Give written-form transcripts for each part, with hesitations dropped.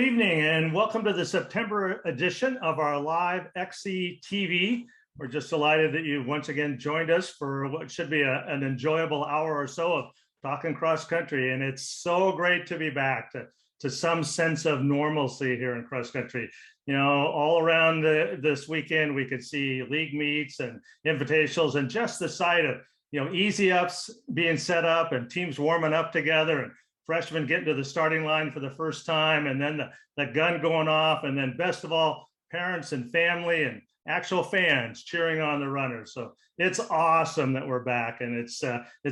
evening and welcome to the September edition of our live XC TV. We're just delighted that you once again joined us for what should be an enjoyable hour or so of talking cross country. And it's so great to be back to some sense of normalcy here in cross country. You know, all around this weekend, we could see league meets and invitationals and just the sight of, easy ups being set up and teams warming up together and freshmen getting to the starting line for the first time, and then the gun going off, and then best of all, parents and family and actual fans cheering on the runners. So it's awesome that we're back, and it's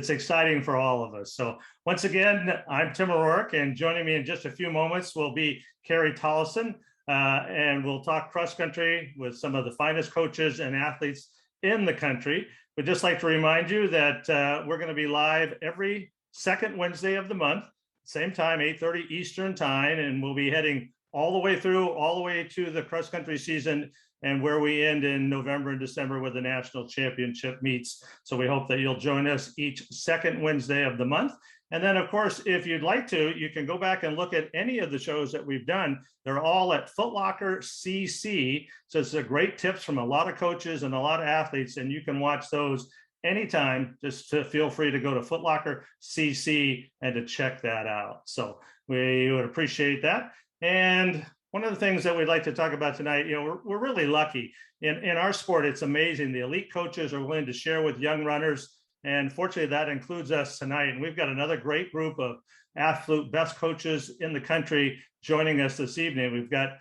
exciting for all of us. So once again, I'm Tim O'Rourke, and joining me in just a few moments will be Carrie Tollefson, and we'll talk cross country with some of the finest coaches and athletes in the country. We'd just like to remind you that we're going to be live every second Wednesday of the month. Same time, 8:30 Eastern time, and we'll be heading all the way to the cross country season and where we end in November and December with the national championship meets. So we hope that you'll join us each second Wednesday of the month. And then, of course, if you'd like to, you can go back and look at any of the shows that we've done. They're all at Foot Locker CC. So it's a great tips from a lot of coaches and a lot of athletes, and you can watch those anytime. Just to feel free to go to Foot Locker CC and to check that out. So we would appreciate that. And one of the things that we'd like to talk about tonight, we're really lucky in our sport. It's amazing. The elite coaches are willing to share with young runners. And fortunately, that includes us tonight. And we've got another great group of absolute best coaches in the country joining us this evening. We've got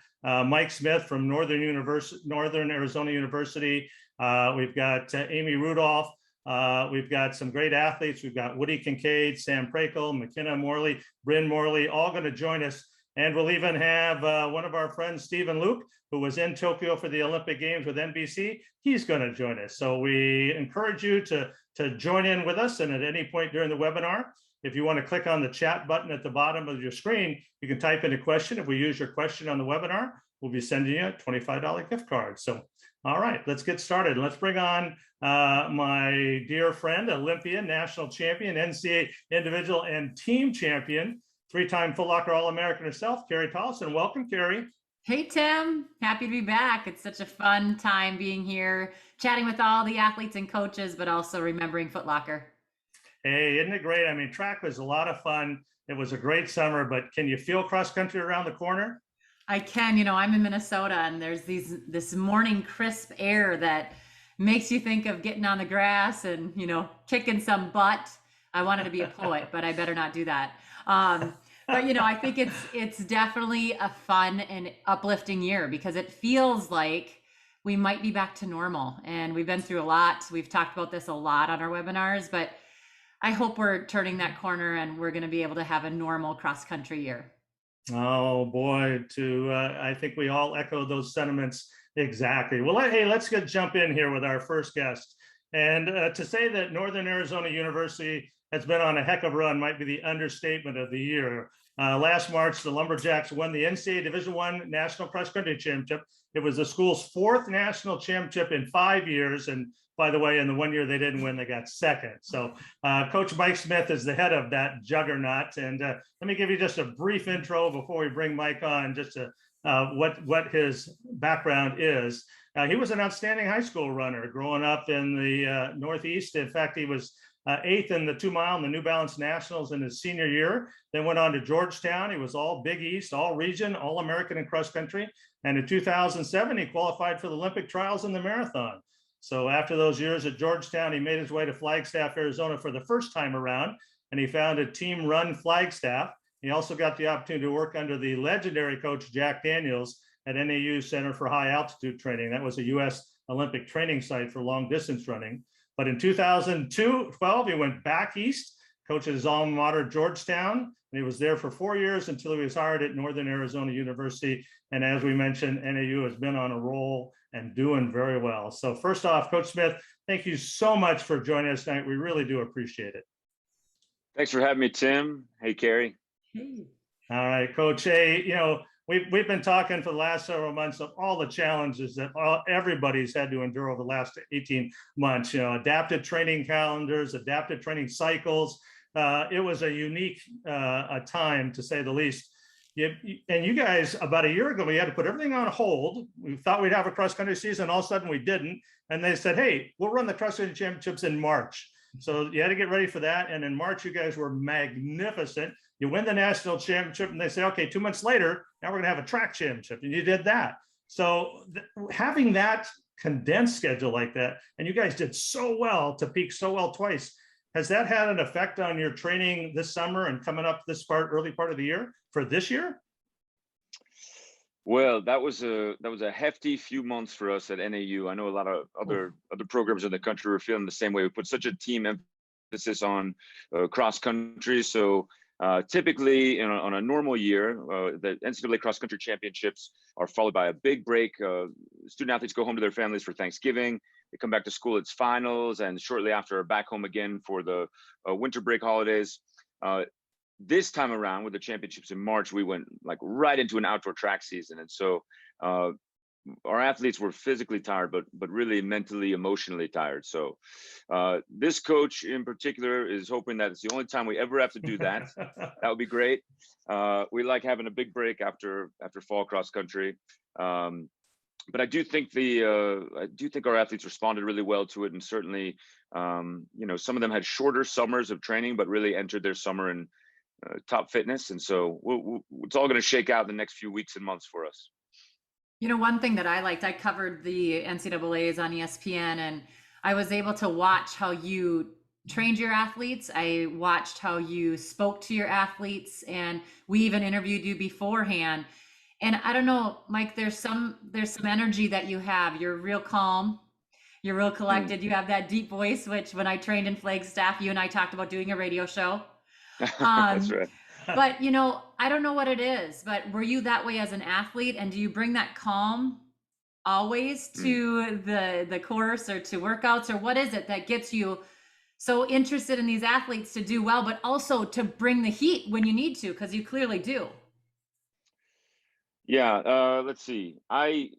Mike Smith from Northern Arizona University. We've got Amy Rudolph. We've got some great athletes. We've got Woody Kincaid, Sam Prakel, Makena Morley, Bryn Morley, all going to join us. And we'll even have one of our friends, Stephen Luke, who was in Tokyo for the Olympic Games with NBC. He's going to join us. So we encourage you to join in with us. And at any point during the webinar, if you want to click on the chat button at the bottom of your screen, you can type in a question. If we use your question on the webinar, we'll be sending you a $25 gift card. So, all right, let's get started. Let's bring on my dear friend, Olympian, national champion, NCAA individual and team champion, three-time Foot Locker All-American herself, Carrie Tollefson. Welcome, Carrie. Hey, Tim. Happy to be back. It's such a fun time being here, chatting with all the athletes and coaches, but also remembering Foot Locker. Hey, isn't it great? I mean, track was a lot of fun. It was a great summer, but can you feel cross country around the corner? I can. I'm in Minnesota, and there's this morning crisp air that makes you think of getting on the grass and, kicking some butt. I wanted to be a poet, but I better not do that. But, I think it's definitely a fun and uplifting year because it feels like we might be back to normal. And we've been through a lot. We've talked about this a lot on our webinars, but I hope we're turning that corner and we're going to be able to have a normal cross country year. Oh boy, I think we all echo those sentiments exactly. Well, hey, let's jump in here with our first guest. And to say that Northern Arizona University has been on a heck of a run might be the understatement of the year. Last March, the Lumberjacks won the NCAA Division I National Cross Country Championship. It was the school's fourth national championship in 5 years. And by the way, in the 1 year they didn't win, they got second. So Coach Mike Smith is the head of that juggernaut. And let me give you just a brief intro before we bring Mike on, just to what his background is. He was an outstanding high school runner growing up in the Northeast. In fact, he was eighth in the 2 mile in the New Balance Nationals in his senior year. Then went on to Georgetown. He was all Big East, all region, all American in cross country. And in 2007, he qualified for the Olympic trials in the marathon. So after those years at Georgetown, he made his way to Flagstaff, Arizona for the first time around, and he founded Team Run Flagstaff. He also got the opportunity to work under the legendary coach Jack Daniels at NAU Center for High Altitude Training. That was a U.S. Olympic training site for long distance running. But in 2012, he went back east, coached at his alma mater, Georgetown, and he was there for 4 years until he was hired at Northern Arizona University. And as we mentioned, NAU has been on a roll and doing very well. So first off, Coach Smith, thank you so much for joining us tonight. We really do appreciate it. Thanks for having me, Tim. Hey, Carrie. Hey. All right, Coach. Hey, we've been talking for the last several months of all the challenges that everybody's had to endure over the last 18 months, adapted training calendars, adapted training cycles. It was a unique time, to say the least. and you guys, about a year ago, we had to put everything on hold. We thought we'd have a cross country season. All of a sudden we didn't. And they said, hey, we'll run the cross country championships in March. So you had to get ready for that. And in March, you guys were magnificent. You win the national championship and they say, okay, 2 months later, now we're going to have a track championship. And you did that. So having that condensed schedule like that, and you guys did so well to peak so well twice, has that had an effect on your training this summer and coming up this early part of the year for this year? Well, that was a hefty few months for us at NAU. I know a lot of other programs in the country were feeling the same way. We put such a team emphasis on cross country. So typically on a normal year, the NCAA cross country championships are followed by a big break. Student athletes go home to their families for Thanksgiving. They come back to school, it's finals, and shortly after are back home again for the winter break holidays. This time around with the championships in March, we went like right into an outdoor track season. And so our athletes were physically tired, but really mentally, emotionally tired. So this coach in particular is hoping that it's the only time we ever have to do that. That would be great. We like having a big break after fall cross country. But I do think our athletes responded really well to it, and certainly, some of them had shorter summers of training, but really entered their summer in top fitness, and so it's all going to shake out in the next few weeks and months for us. One thing that I liked, I covered the NCAAs on ESPN, and I was able to watch how you trained your athletes. I watched how you spoke to your athletes, and we even interviewed you beforehand. And I don't know, Mike, there's some energy that you have. You're real calm. You're real collected. You have that deep voice, which when I trained in Flagstaff, you and I talked about doing a radio show. That's right. But, I don't know what it is, but were you that way as an athlete? And do you bring that calm always to the course or to workouts, or what is it that gets you so interested in these athletes to do well, but also to bring the heat when you need to, because you clearly do? Yeah, let's see. I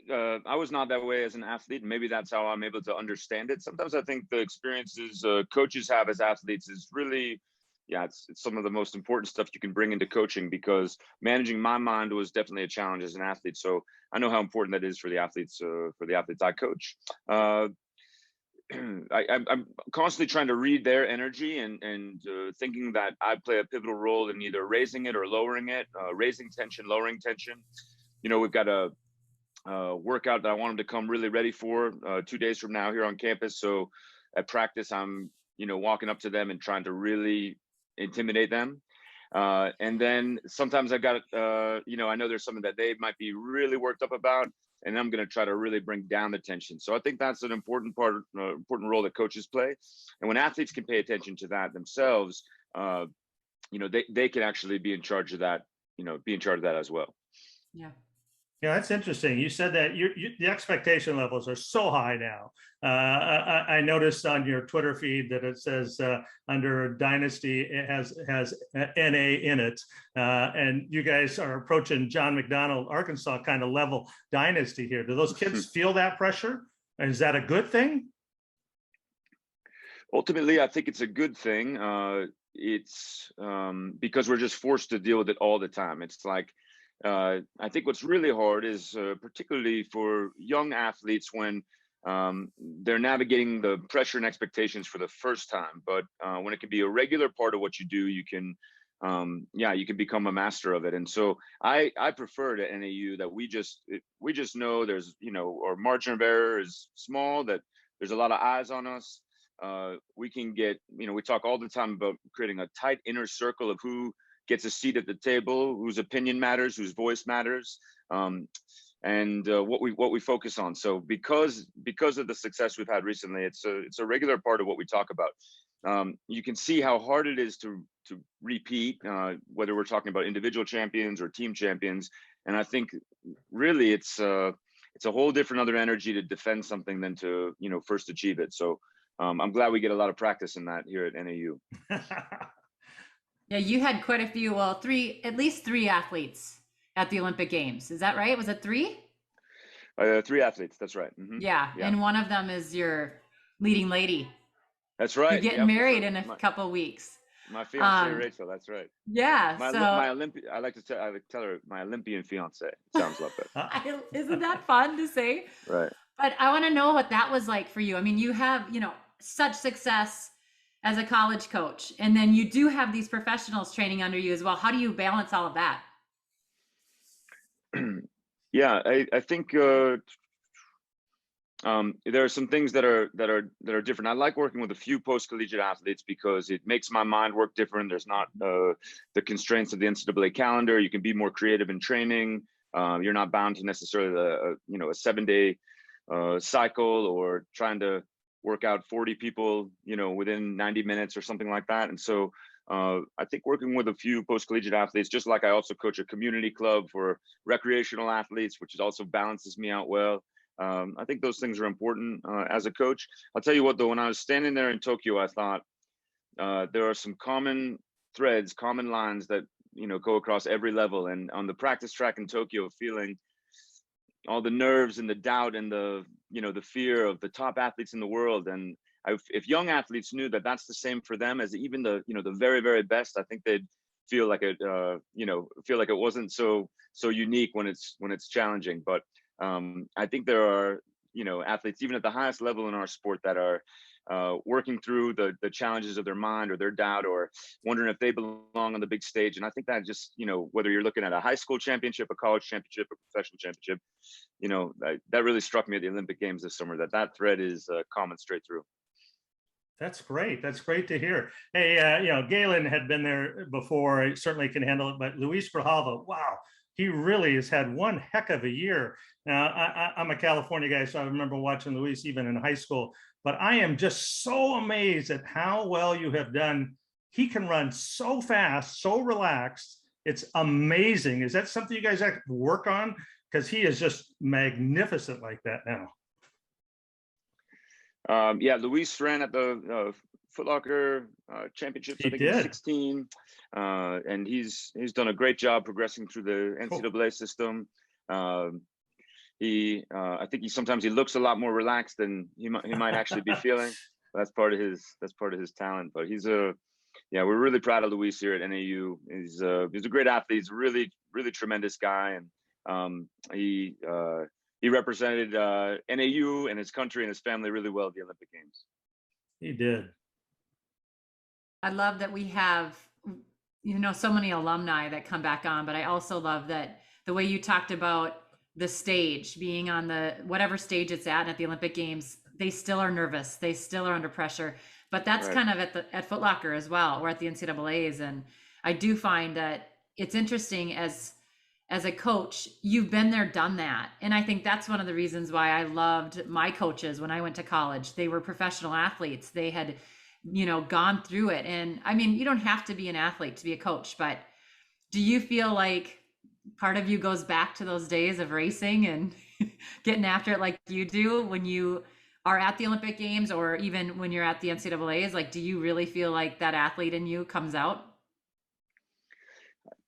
was not that way as an athlete. Maybe that's how I'm able to understand it. Sometimes I think the experiences coaches have as athletes is really, it's some of the most important stuff you can bring into coaching, because managing my mind was definitely a challenge as an athlete. So I know how important that is for the athletes I coach. I'm constantly trying to read their energy and thinking that I play a pivotal role in either raising it or lowering it, raising tension, lowering tension. We've got a workout that I want them to come really ready for 2 days from now here on campus. So at practice, I'm walking up to them and trying to really intimidate them. And then sometimes I got I know there's something that they might be really worked up about, and I'm going to try to really bring down the tension. So I think that's an important role that coaches play. And when athletes can pay attention to that themselves, they can actually be in charge of that, as well. Yeah. Yeah, that's interesting. You said that the expectation levels are so high now. I noticed on your Twitter feed that it says under Dynasty, it has NA in it. And you guys are approaching John McDonald, Arkansas kind of level Dynasty here. Do those kids feel that pressure? And is that a good thing? Ultimately, I think it's a good thing. It's because we're just forced to deal with it all the time. It's like, I think what's really hard is particularly for young athletes when they're navigating the pressure and expectations for the first time. But when it can be a regular part of what you do, you can become a master of it. And so I prefer to NAU that we just know there's, our margin of error is small, that there's a lot of eyes on us. We can get, we talk all the time about creating a tight inner circle of who gets a seat at the table, whose opinion matters, whose voice matters, and what we focus on. So because of the success we've had recently, it's a regular part of what we talk about. You can see how hard it is to repeat, whether we're talking about individual champions or team champions. And I think really it's a whole different other energy to defend something than to first achieve it. So I'm glad we get a lot of practice in that here at NAU. Yeah, you had quite a few, at least three athletes at the Olympic Games. Is that right? Was it three? 3 athletes, that's right. Mm-hmm. Yeah, and one of them is your leading lady. That's right. You're getting married in a couple of weeks. My fiance Rachel, that's right. Yeah. My Olympian. I like to tell her my Olympian fiance. It sounds a lot better. Isn't that fun to say? Right. But I want to know what that was like for you. I mean, you have, such success as a college coach, and then you do have these professionals training under you as well. How do you balance all of that? Yeah, I think there are some things that are different. I like working with a few post-collegiate athletes because it makes my mind work different. There's not the constraints of the NCAA calendar. You can be more creative in training. You're not bound to necessarily a 7-day cycle or trying to work out 40 people, within 90 minutes or something like that. And so I think working with a few post-collegiate athletes, just like I also coach a community club for recreational athletes, which also balances me out well. I think those things are important as a coach. I'll tell you what, though, when I was standing there in Tokyo, I thought there are some common threads, common lines that, go across every level. And on the practice track in Tokyo, feeling all the nerves and the doubt and the fear of the top athletes in the world. And if young athletes knew that that's the same for them as even the very, very best, I think they'd feel like it wasn't so unique when it's challenging. But I think there are athletes even at the highest level in our sport that are working through the challenges of their mind or their doubt or wondering if they belong on the big stage. And I think that just whether you're looking at a high school championship, a college championship, a professional championship, that really struck me at the Olympic Games this summer, that thread is common straight through. That's great. That's great to hear. Hey, Galen had been there before. I certainly can handle it. But Luis Grijalva, wow, he really has had one heck of a year. Now, I'm a California guy, so I remember watching Luis even in high school. But I am just so amazed at how well you have done. He can run so fast, so relaxed. It's amazing. Is that something you guys have to work on? Because he is just magnificent like that now. Yeah, Luis ran at the Foot Locker championships. I think he was 16, and he's done a great job progressing through the NCAA system. I think he looks a lot more relaxed than he might actually be feeling. That's part of his talent. But we're really proud of Luis here at NAU. He's a great athlete. He's a really, really tremendous guy, and he represented NAU and his country and his family really well at the Olympic Games. He did. I love that we have, so many alumni that come back on, but I also love that the way you talked about the stage, being on whatever stage it's at the Olympic Games, they still are nervous. They still are under pressure, but that's right. Kind of at Foot Locker as well, or at the NCAAs. And I do find that it's interesting as a coach, you've been there, done that. And I think that's one of the reasons why I loved my coaches when I went to college. They were professional athletes. They had, gone through it. And I mean, you don't have to be an athlete to be a coach, but do you feel like part of you goes back to those days of racing and getting after it like you do when you are at the Olympic Games, or even when you're at the NCAAs? Like, do you really feel like that athlete in you comes out?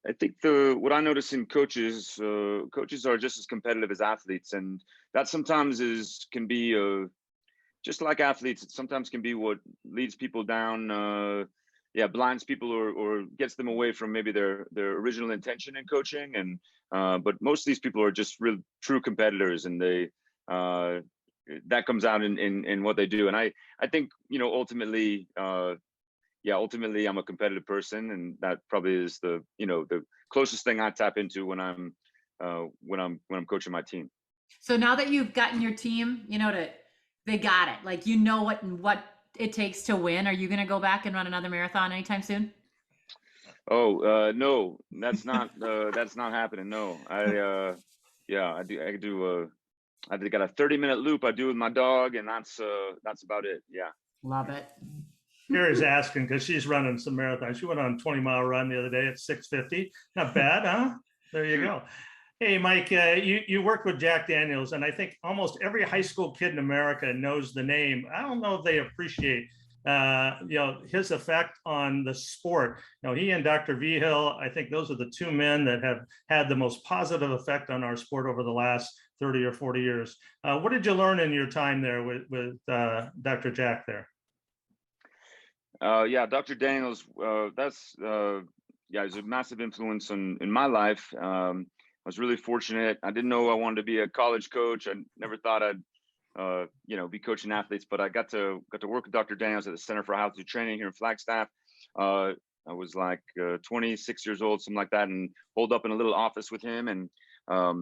I think what I notice in coaches are just as competitive as athletes, and that sometimes can be just like athletes. It sometimes can be what leads people down, blinds people or gets them away from maybe their original intention in coaching. And but most of these people are just real true competitors, and they that comes out in what they do. And I think ultimately. Ultimately, I'm a competitive person, and that probably is the closest thing I tap into when I'm coaching my team. So now that you've gotten your team, they got it. Like, what it takes to win. Are you going to go back and run another marathon anytime soon? Oh, no, that's not happening. No, I do. I've got a 30-minute loop I do with my dog, and that's about it. Yeah. Love it. Carrie's asking because she's running some marathons. She went on a 20-mile run the other day at 6:50. Not bad, huh? There you go. Hey, Mike, you work with Jack Daniels, and I think almost every high school kid in America knows the name. I don't know if they appreciate, his effect on the sport. He and Dr. Vigil, I think those are the two men that have had the most positive effect on our sport over the last 30 or 40 years. What did you learn in your time there with Dr. Jack there? Yeah, Dr. Daniels, he's a massive influence in my life. I was really fortunate. I didn't know I wanted to be a college coach. I never thought I'd be coaching athletes, but I got to work with Dr. Daniels at the Center for Altitude Training here in Flagstaff. I was like 26 years old, something like that, and holed up in a little office with him. And I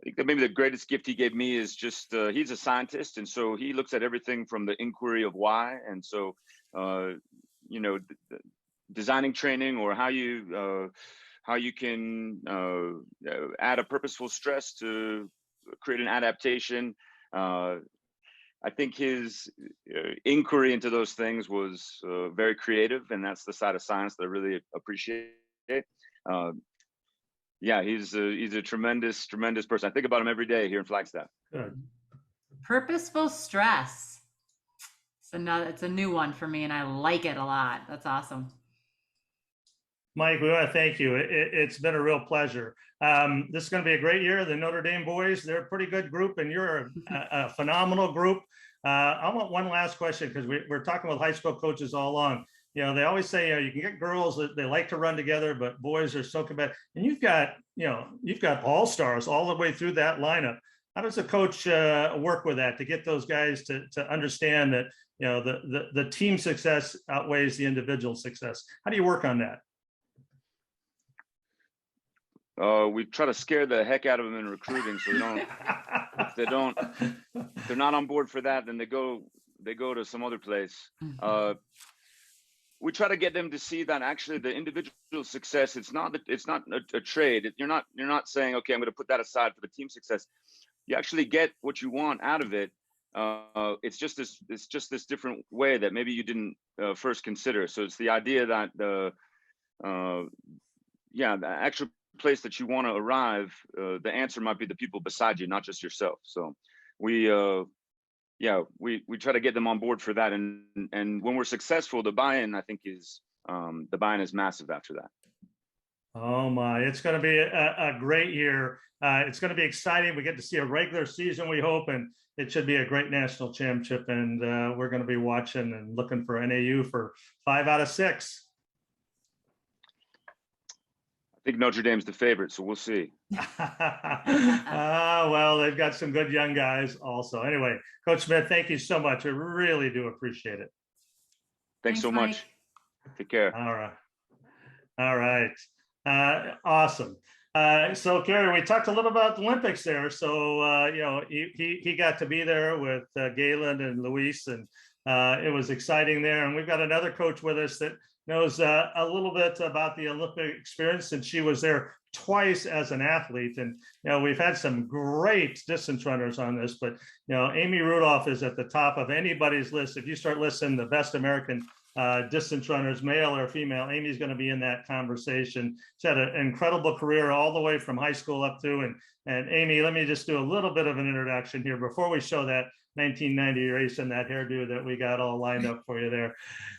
think that maybe the greatest gift he gave me is just he's a scientist, and so he looks at everything from the inquiry of why. And so designing training, or how you can add a purposeful stress to create an adaptation. I think his inquiry into those things was very creative, and that's the side of science that I really appreciate. He's a tremendous person. I think about him every day here in Flagstaff. Good. Purposeful stress. It's a new one for me, and I like it a lot. That's awesome. Mike, we want to thank you. It's been a real pleasure. This is going to be a great year. The Notre Dame boys, they're a pretty good group, and you're a phenomenal group. I want one last question, because we're talking with high school coaches all along. They always say, you can get girls that they like to run together, but boys are so competitive. And you've got all-stars all the way through that lineup. How does a coach work with that to get those guys to understand that the team success outweighs the individual success? How do you work on that? We try to scare the heck out of them in recruiting, so if they're not on board for that, then they go to some other place. We try to get them to see that actually the individual success, it's not a trade. You're not saying, okay, I'm going to put that aside for the team success. You actually get what you want out of it. It's just this different way that maybe you didn't first consider. So it's the idea that the actual place that you want to arrive, the answer might be the people beside you, not just yourself. So we try to get them on board for that, and when we're successful, the buy-in, I think, is massive after that. Oh my, it's going to be a great year. It's going to be exciting. We get to see a regular season, we hope, and it should be a great national championship. And we're going to be watching and looking for NAU for 5 out of 6. I think Notre Dame's the favorite, so we'll see. Well, they've got some good young guys also. Anyway, Coach Smith, thank you so much. I really do appreciate it. Thanks so much. Mike. Take care. All right. Awesome. So Carrie, we talked a little about the Olympics there. So, he got to be there with Galen and Luis, and it was exciting there. And we've got another coach with us that knows a little bit about the Olympic experience, and she was there twice as an athlete. And we've had some great distance runners on this, but Amy Rudolph is at the top of anybody's list. If you start listing the best American distance runners, male or female, Amy's going to be in that conversation. She's had an incredible career all the way from high school up through. And Amy, let me just do a little bit of an introduction here before we show that 1990 race and that hairdo that we got all lined up for you there.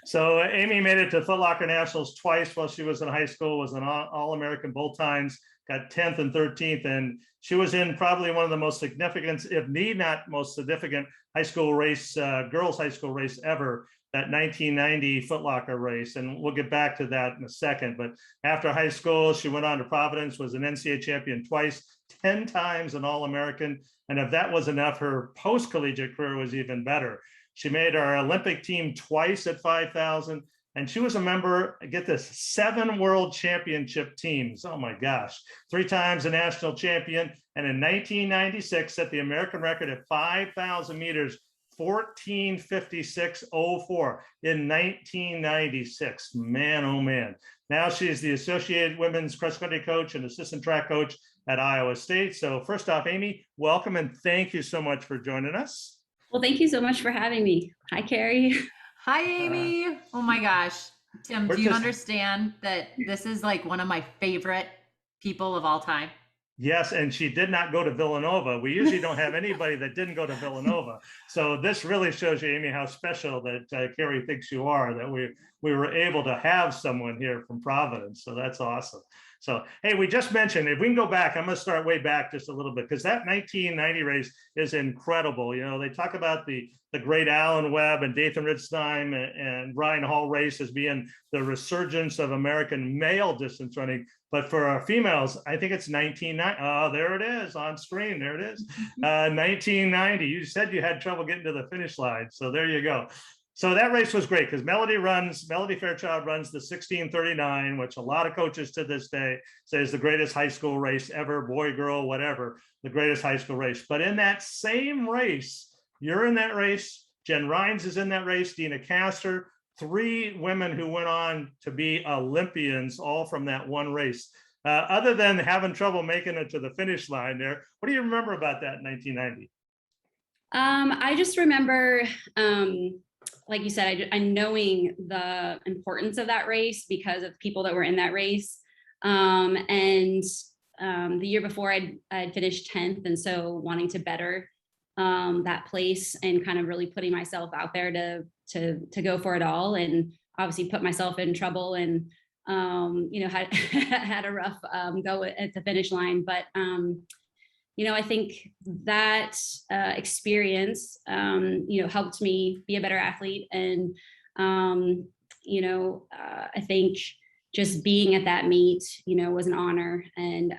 So Amy made it to Foot Locker Nationals twice while she was in high school, was an All-American both times, got 10th and 13th. And she was in probably one of the most significant, if not most significant, high school race, girls high school race ever, that 1990 Foot Locker race. And we'll get back to that in a second. But after high school, she went on to Providence, was an NCAA champion twice, 10 times an All-American. And if that was enough, her post-collegiate career was even better. She made our Olympic team twice at 5,000. And she was a member, get this, 7 world championship teams. Oh my gosh. 3 times a national champion. And in 1996, set the American record at 5,000 meters, 14:56:04 in 1996. Man, oh man. Now she's the Associated Women's Cross Country Coach and Assistant Track Coach at Iowa State. So first off, Amy, welcome and thank you so much for joining us. Well, thank you so much for having me. Hi, Carrie. Hi, Amy. Oh my gosh. Tim, do you understand that this is like one of my favorite people of all time? Yes, and she did not go to Villanova. We usually don't have anybody that didn't go to Villanova. So this really shows you, Amy, how special that Carrie thinks you are, that we were able to have someone here from Providence. So that's awesome. So, hey, we just mentioned, if we can go back, I'm going to start way back just a little bit, because that 1990 race is incredible. You know, they talk about the great Alan Webb and Dathan Ritzheim and Ryan Hall race as being the resurgence of American male distance running. But for our females, I think it's 1990. Oh, there it is on screen. There it is. 1990. You said you had trouble getting to the finish line. So there you go. So that race was great because Melody Fairchild runs the 16:39, which a lot of coaches to this day say is the greatest high school race ever, boy, girl, whatever, the greatest high school race. But in that same race, you're in that race, Jen Rhines is in that race, Dina Castor, 3 women who went on to be Olympians, all from that one race. Other than having trouble making it to the finish line there, what do you remember about that in 1990? I just remember, like you said, I knowing the importance of that race because of people that were in that race. And the year before I'd finished 10th. And so wanting to better that place and kind of really putting myself out there to go for it all, and obviously put myself in trouble and, you know, had a rough go at the finish line. But, you know, I think that experience, you know, helped me be a better athlete. And, you know, I think just being at that meet, you know, was an honor. And,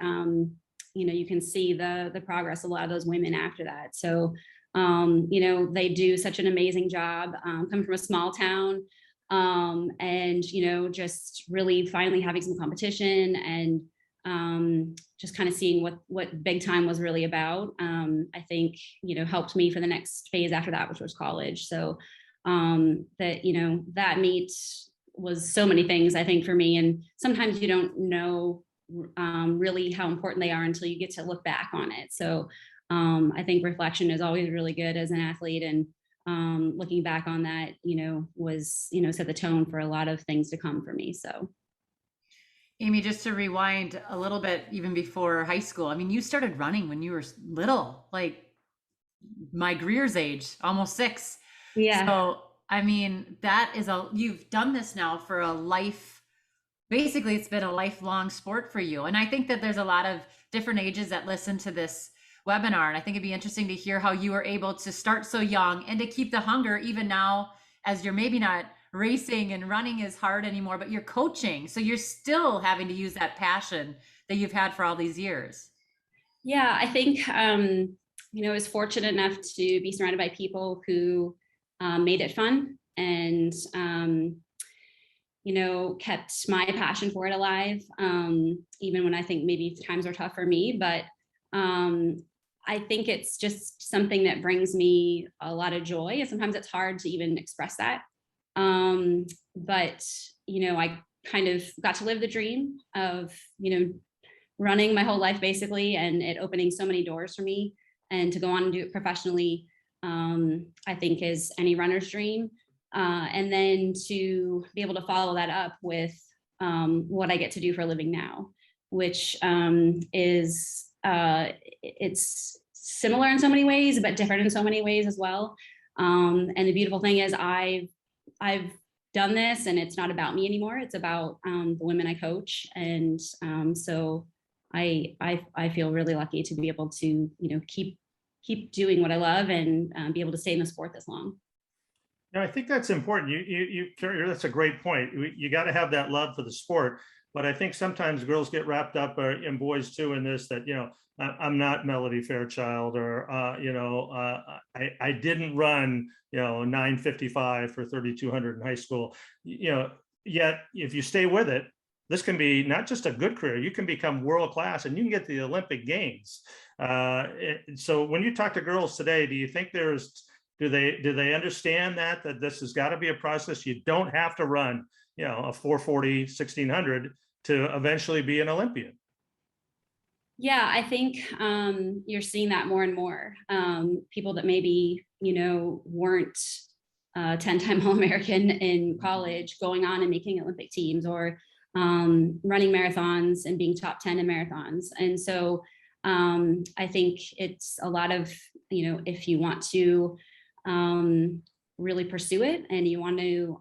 you know, you can see the progress of a lot of those women after that. So, you know, they do such an amazing job, coming from a small town, and, you know, just really finally having some competition and, just kind of seeing what big time was really about, I think, you know, helped me for the next phase after that, which was college. So that, you know, that meet was so many things, I think, for me. And sometimes you don't know really how important they are until you get to look back on it. So I think reflection is always really good as an athlete. And looking back on that, you know, was, you know, set the tone for a lot of things to come for me. So. Amy, just to rewind a little bit, even before high school, I mean, you started running when you were little, like my Greer's age, almost 6. Yeah. So, I mean, you've done this now for a life, basically it's been a lifelong sport for you. And I think that there's a lot of different ages that listen to this webinar. And I think it'd be interesting to hear how you were able to start so young and to keep the hunger even now, as you're maybe not racing and running is hard anymore, but you're coaching. So you're still having to use that passion that you've had for all these years. Yeah, I think, you know, I was fortunate enough to be surrounded by people who made it fun and, you know, kept my passion for it alive, even when I think maybe times were tough for me. But I think it's just something that brings me a lot of joy. And sometimes it's hard to even express that. But, you know, I kind of got to live the dream of, you know, running my whole life basically, and it opening so many doors for me, and to go on and do it professionally, I think is any runner's dream. And then to be able to follow that up with what I get to do for a living now, which is, it's similar in so many ways, but different in so many ways as well. And the beautiful thing is I've done this, and it's not about me anymore. It's about the women I coach. And so I feel really lucky to be able to, you know, keep doing what I love and be able to stay in the sport this long. No, I think that's important. Carrie, that's a great point. You got to have that love for the sport. But I think sometimes girls get wrapped up, and boys too, in this, that, you know, I'm not Melody Fairchild, or, you know, I didn't run, you know, 9:55 for 3,200 in high school, you know, yet if you stay with it, this can be not just a good career, you can become world class and you can get to the Olympic Games. So when you talk to girls today, do you think do they understand that this has got to be a process? You don't have to run, you know, a 440, 1,600 to eventually be an Olympian. Yeah, I think you're seeing that more and more. People that maybe, you know, weren't 10-time All-American in college going on and making Olympic teams, or running marathons and being top 10 in marathons. And so I think it's a lot of, you know, if you want to really pursue it and you want to,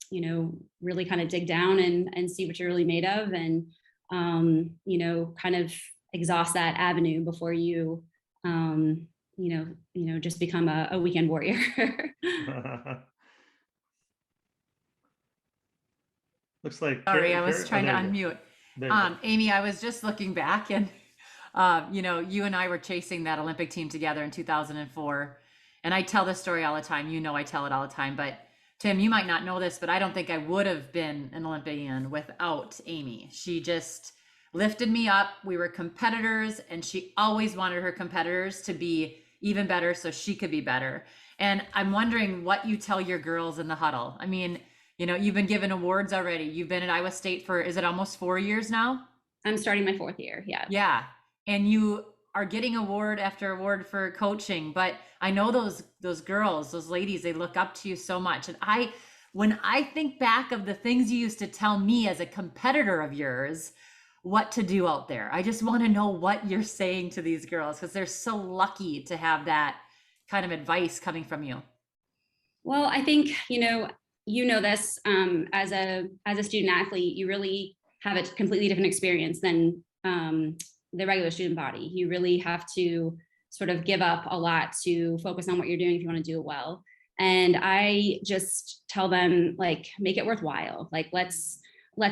you know, really kind of dig down and see what you're really made of, and kind of exhaust that avenue before you, just become a weekend warrior. Looks like. Sorry, I was trying to unmute. Amy, I was just looking back and, you and I were chasing that Olympic team together in 2004. And I tell this story all the time. I tell it all the time. But Tim, you might not know this, but I don't think I would have been an Olympian without Amy. She just lifted me up. We were competitors, and she always wanted her competitors to be even better so she could be better. And I'm wondering what you tell your girls in the huddle. I mean, you've been given awards already. You've been at Iowa State for, is it almost 4 years now? I'm starting my 4th year. Yeah. Yeah. And you are getting award after award for coaching, but I know those girls, those ladies, they look up to you so much. And when I think back of the things you used to tell me as a competitor of yours, what to do out there, I just want to know what you're saying to these girls, because they're so lucky to have that kind of advice coming from you. Well, I think, this, as a student athlete, you really have a completely different experience than the regular student body. You really have to sort of give up a lot to focus on what you're doing if you want to do it well. And I just tell them, like, make it worthwhile. Like, let's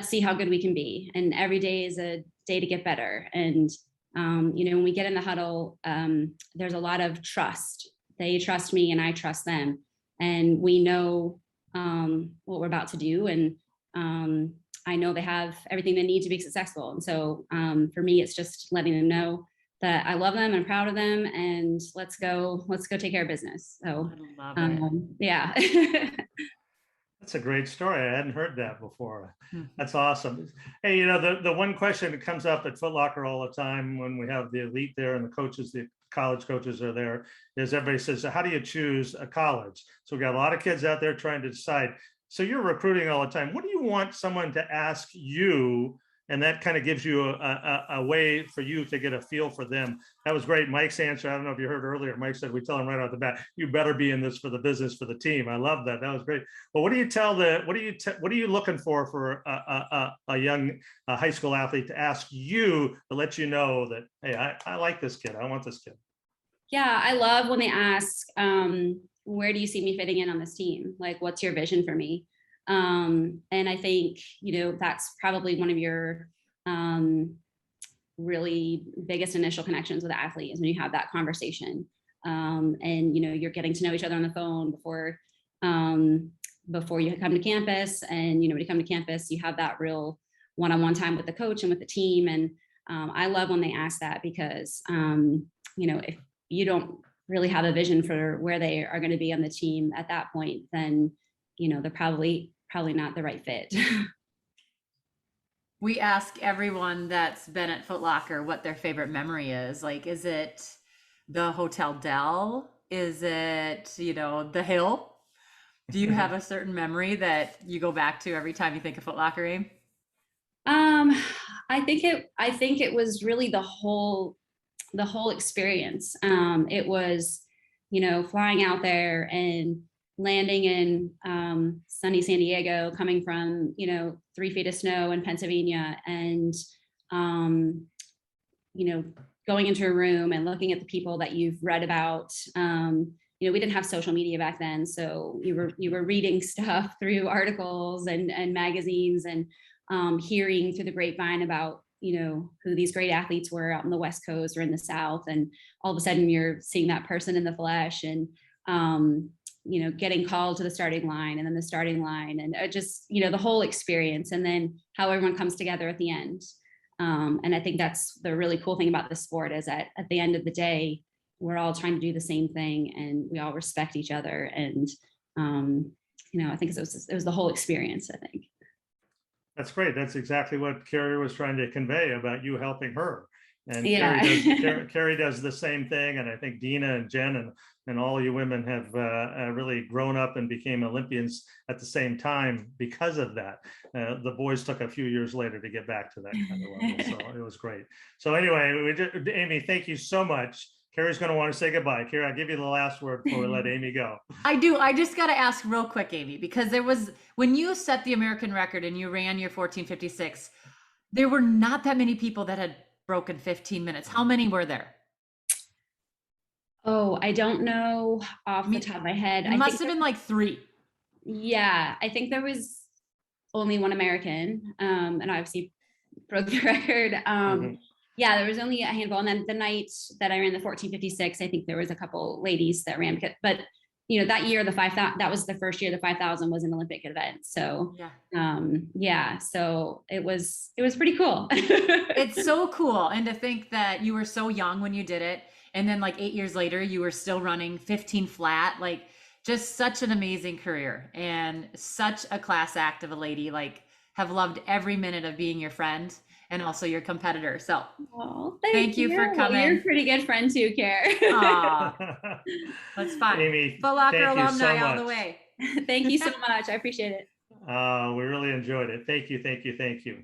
see how good we can be. And every day is a day to get better. And, when we get in the huddle, there's a lot of trust. They trust me and I trust them. And we know what we're about to do. And I know they have everything they need to be successful. And so for me, it's just letting them know that I love them and proud of them, and let's go take care of business. So I love it. Yeah. That's a great story. I hadn't heard that before. That's awesome. Hey, the one question that comes up at Foot Locker all the time when we have the elite there and the coaches, the college coaches are there, is everybody says, how do you choose a college? So we got a lot of kids out there trying to decide. So you're recruiting all the time. What do you want someone to ask you? And that kind of gives you a way for you to get a feel for them. That was great. Mike's answer, I don't know if you heard earlier, Mike said, we tell him right off the bat, you better be in this for the business, for the team. I love that. That was great. But what do you tell what are you looking for a young high school athlete to ask you to let you know that, hey, I like this kid. I want this kid. Yeah, I love when they ask, where do you see me fitting in on this team? Like, what's your vision for me? And I think, that's probably one of your really biggest initial connections with the athlete, is when you have that conversation. And, you're getting to know each other on the phone before you come to campus. And, when you come to campus, you have that real one-on-one time with the coach and with the team. And I love when they ask that, because, if you don't really have a vision for where they are going to be on the team at that point, then, they're probably not the right fit. We ask everyone that's been at Foot Locker what their favorite memory is. Like, is it the Hotel Del? Is it, the Hill? Do you have a certain memory that you go back to every time you think of Foot Locker, Aim? I think it was really the whole experience. It was, flying out there and landing in sunny San Diego, coming from 3 feet of snow in Pennsylvania, and going into a room and looking at the people that you've read about. We didn't have social media back then, so you were reading stuff through articles and magazines, and hearing through the grapevine about who these great athletes were out in the West Coast or in the South, and all of a sudden you're seeing that person in the flesh, and getting called to the starting line, and then the starting line, and just the whole experience, and then how everyone comes together at the end. And I think that's the really cool thing about the sport, is that at the end of the day, we're all trying to do the same thing, and we all respect each other. And I think it was the whole experience, I think. That's great. That's exactly what Carrie was trying to convey about you helping her. And yeah. Carrie does the same thing. And I think Dina and Jen and all you women have really grown up and became Olympians at the same time because of that. The boys took a few years later to get back to that kind of level. So it was great. So anyway, Amy, thank you so much. Carrie's going to want to say goodbye. Carrie, I'll give you the last word before we let Amy go. I do. I just got to ask real quick, Amy, because when you set the American record and you ran your 14:56, there were not that many people that had broken 15 minutes. How many were there? Oh, I don't know off the top of my head. It must have been like 3. Yeah, I think there was only one American, and obviously broke the record. Yeah, there was only a handful. And then the night that I ran the 14:56, I think there was a couple ladies that ran. But that year, the 5,000, that was the first year the 5,000 was an Olympic event. So yeah, so it was pretty cool. It's so cool. And to think that you were so young when you did it, and then like 8 years later, you were still running 15 flat, like just such an amazing career and such a class act of a lady. Like, have loved every minute of being your friend and also your competitor. So thank you for coming. You're a pretty good friend too, Carrie. That's fine. Amy, Foot Locker alumni so all the way. Thank you so much. I appreciate it. We really enjoyed it. Thank you, thank you, thank you.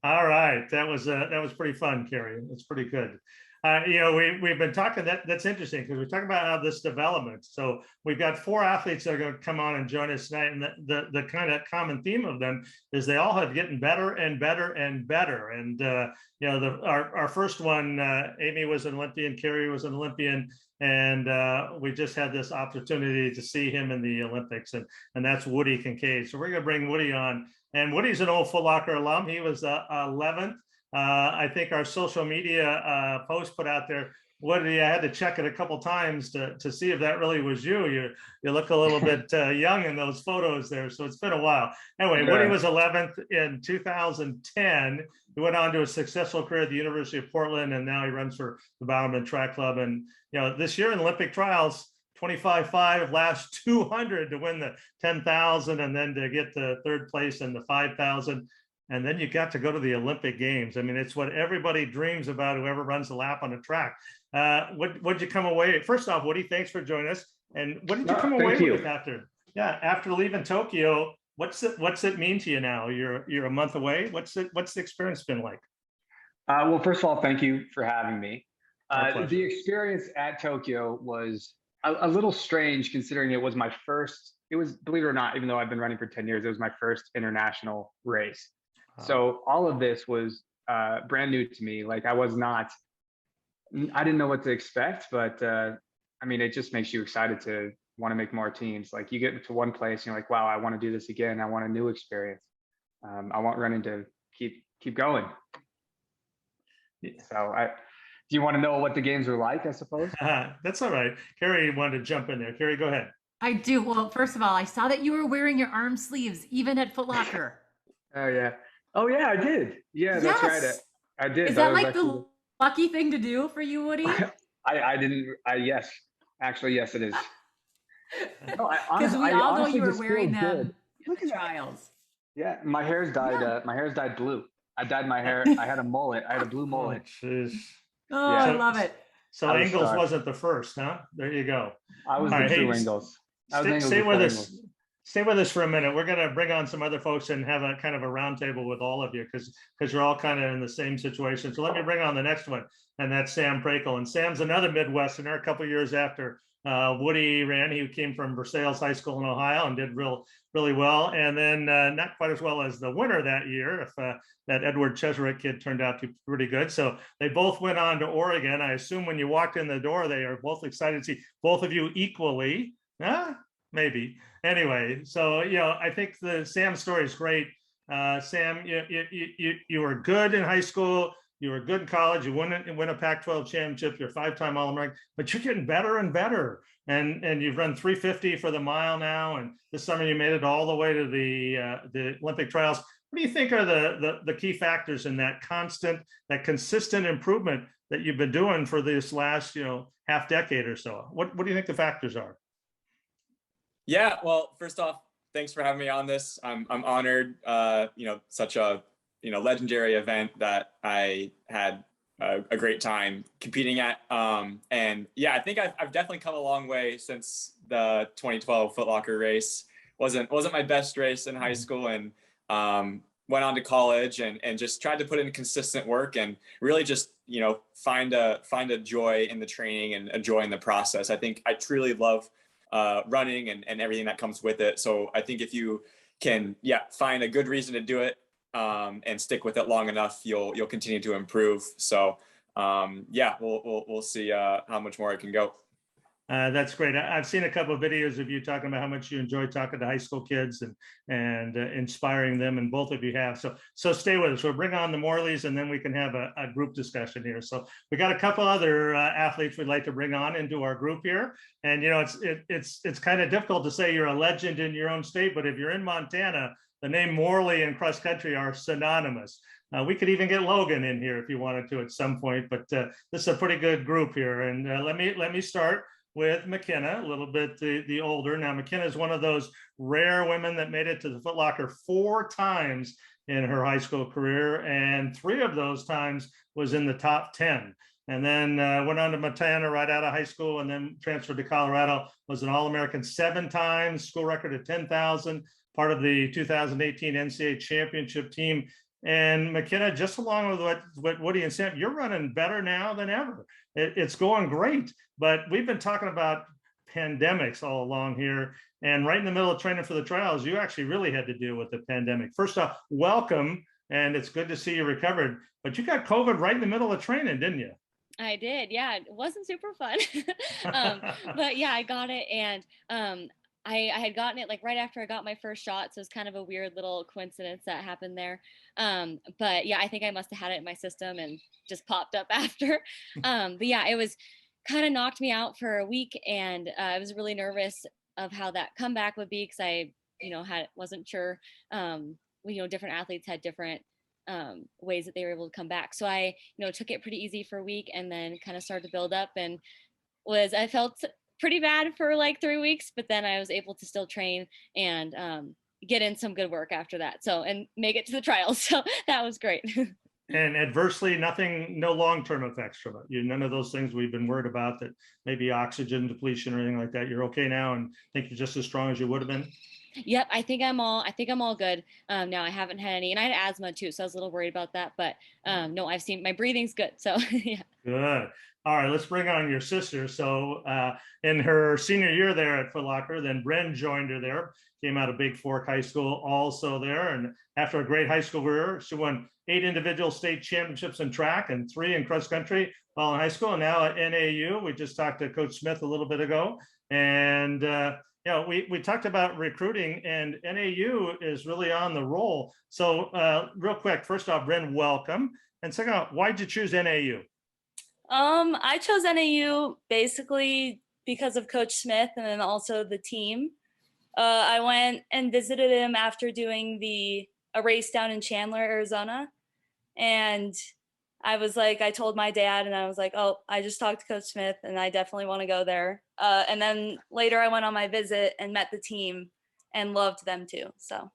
All right, that was pretty fun, Carrie. It's pretty good. We've been talking, that's interesting because we're talking about how this development. So we've got 4 athletes that are going to come on and join us tonight, and the kind of common theme of them is they all have getting better and better and better. And our first one, Amy was an Olympian, Carrie was an Olympian, and we just had this opportunity to see him in the Olympics, and that's Woody Kincaid. So we're going to bring Woody on, and Woody's an old Foot Locker alum. He was 11th. I think our social media post put out there, Woody, I had to check it a couple times to see if that really was you. You look a little bit young in those photos there, so it's been a while. Anyway, Woody was 11th in 2010. He went on to a successful career at the University of Portland, and now he runs for the Bowerman Track Club. And this year in Olympic trials, 25.5, last 200 to win the 10,000, and then to get to 3rd place in the 5,000. And then you got to go to the Olympic Games. I mean, it's what everybody dreams about, whoever runs the lap on a track. What'd you come away? First off, Woody, thanks for joining us. And what did you come away with after leaving Tokyo? What's it mean to you now? You're a month away. What's the experience been like? Well, first of all, thank you for having me. The experience at Tokyo was a little strange, considering it was my first. It was, believe it or not, even though I've been running for 10 years, it was my first international race. So all of this was brand new to me. Like I didn't know what to expect, but I mean, it just makes you excited to want to make more teams. Like you get to one place and you're like, wow, I want to do this again. I want a new experience. I want running to keep going. So do you want to know what the games were like, I suppose? That's all right. Carrie wanted to jump in there. Carrie, go ahead. I do. Well, first of all, I saw that you were wearing your arm sleeves, even at Foot Locker. Oh yeah, I did. Yeah, that's right. I did. Is that like the lucky thing to do for you, Woody? Yes. Actually, yes, it is. Because we all know you were wearing them in the trials. Yeah, my hair's dyed blue. I dyed my hair. I had a mullet. I had a blue mullet. I love it. So Ingles wasn't the first, huh? There you go. I was the true Ingles. Stay with us for a minute. We're going to bring on some other folks and have a kind of a roundtable with all of you because you're all kind of in the same situation. So let me bring on the next one, and that's Sam Prakel. And Sam's another Midwesterner. A couple of years after Woody ran, he came from Versailles High School in Ohio and did really well. And then not quite as well as the winner that year, if that Edward Cheserek kid turned out to be pretty good. So they both went on to Oregon. I assume when you walked in the door, they are both excited to see both of you equally. Maybe. Anyway, so I think the Sam story is great. Sam, you were good in high school. You were good in college. You win a Pac-12 championship. You're a 5-time All-American, but you're getting better and better. And you've run 350 for the mile now. And this summer you made it all the way to the Olympic trials. What do you think are the key factors in that consistent improvement that you've been doing for this last half decade or so? What do you think the factors are? Yeah, well, first off, thanks for having me on this. I'm honored. Such a legendary event that I had a great time competing at. And yeah, I think I've definitely come a long way since the 2012 Foot Locker race. Wasn't my best race in high school, and went on to college and just tried to put in consistent work and really just find a joy in the training and a joy in the process. I think I truly love running and everything that comes with it. So I think if you can, find a good reason to do it, and stick with it long enough, you'll continue to improve. So yeah, we'll see how much more I can go. That's great. I've seen a couple of videos of you talking about how much you enjoy talking to high school kids and inspiring them, and both of you have. So stay with us. We'll bring on the Morleys, and then we can have a group discussion here. So we got a couple other athletes we'd like to bring on into our group here. And it's kind of difficult to say you're a legend in your own state, but if you're in Montana, the name Morley and cross country are synonymous. We could even get Logan in here if you wanted to at some point, but this is a pretty good group here. And let me start with Makena, a little bit the older. Now, Makena is one of those rare women that made it to the Foot Locker 4 times in her high school career, and 3 of those times was in the top 10. And then went on to Montana right out of high school, and then transferred to Colorado, was an All-American 7 times, school record of 10,000, part of the 2018 NCAA championship team. And Makena, just along with what Woody and Sam, you're running better now than ever. It's going great, but we've been talking about pandemics all along here. And right in the middle of training for the trials, you actually really had to deal with the pandemic. First off, welcome, and it's good to see you recovered. But you got COVID right in the middle of training, didn't you? I did, yeah. It wasn't super fun, but yeah, I got it, and I had gotten it like right after I got my first shot, so it's kind of a weird little coincidence that happened there. But yeah, I think I must have had it in my system and just popped up after. But yeah, it was kind of knocked me out for a week, and I was really nervous of how that comeback would be, because I, wasn't sure. Different athletes had different ways that they were able to come back. So I, took it pretty easy for a week, and then kind of started to build up, and I felt pretty bad for like 3 weeks, but then I was able to still train and get in some good work after that. So, and make it to the trials. So that was great. And adversely, no long-term effects from it. None of those things we've been worried about, that maybe oxygen depletion or anything like that. You're okay now, and think you're just as strong as you would have been. Yep, I think I'm all good. Now I haven't had any, and I had asthma too, so I was a little worried about that. But no, I've seen my breathing's good. So yeah. Good. All right, let's bring on your sister. So in her senior year there at Foot Locker, then Bryn joined her there, came out of Big Fork High School also there. And after a great high school career, she won 8 individual state championships in track and 3 in cross country while in high school. And now at NAU, we just talked to Coach Smith a little bit ago. And we talked about recruiting, and NAU is really on the roll. So real quick, first off, Bryn, welcome. And second off, why'd you choose NAU? I chose NAU basically because of Coach Smith, and then also the team. I went and visited him after doing a race down in Chandler, Arizona. And I told my dad, and I was like, oh, I just talked to Coach Smith and I definitely want to go there. And then later I went on my visit and met the team and loved them too. So.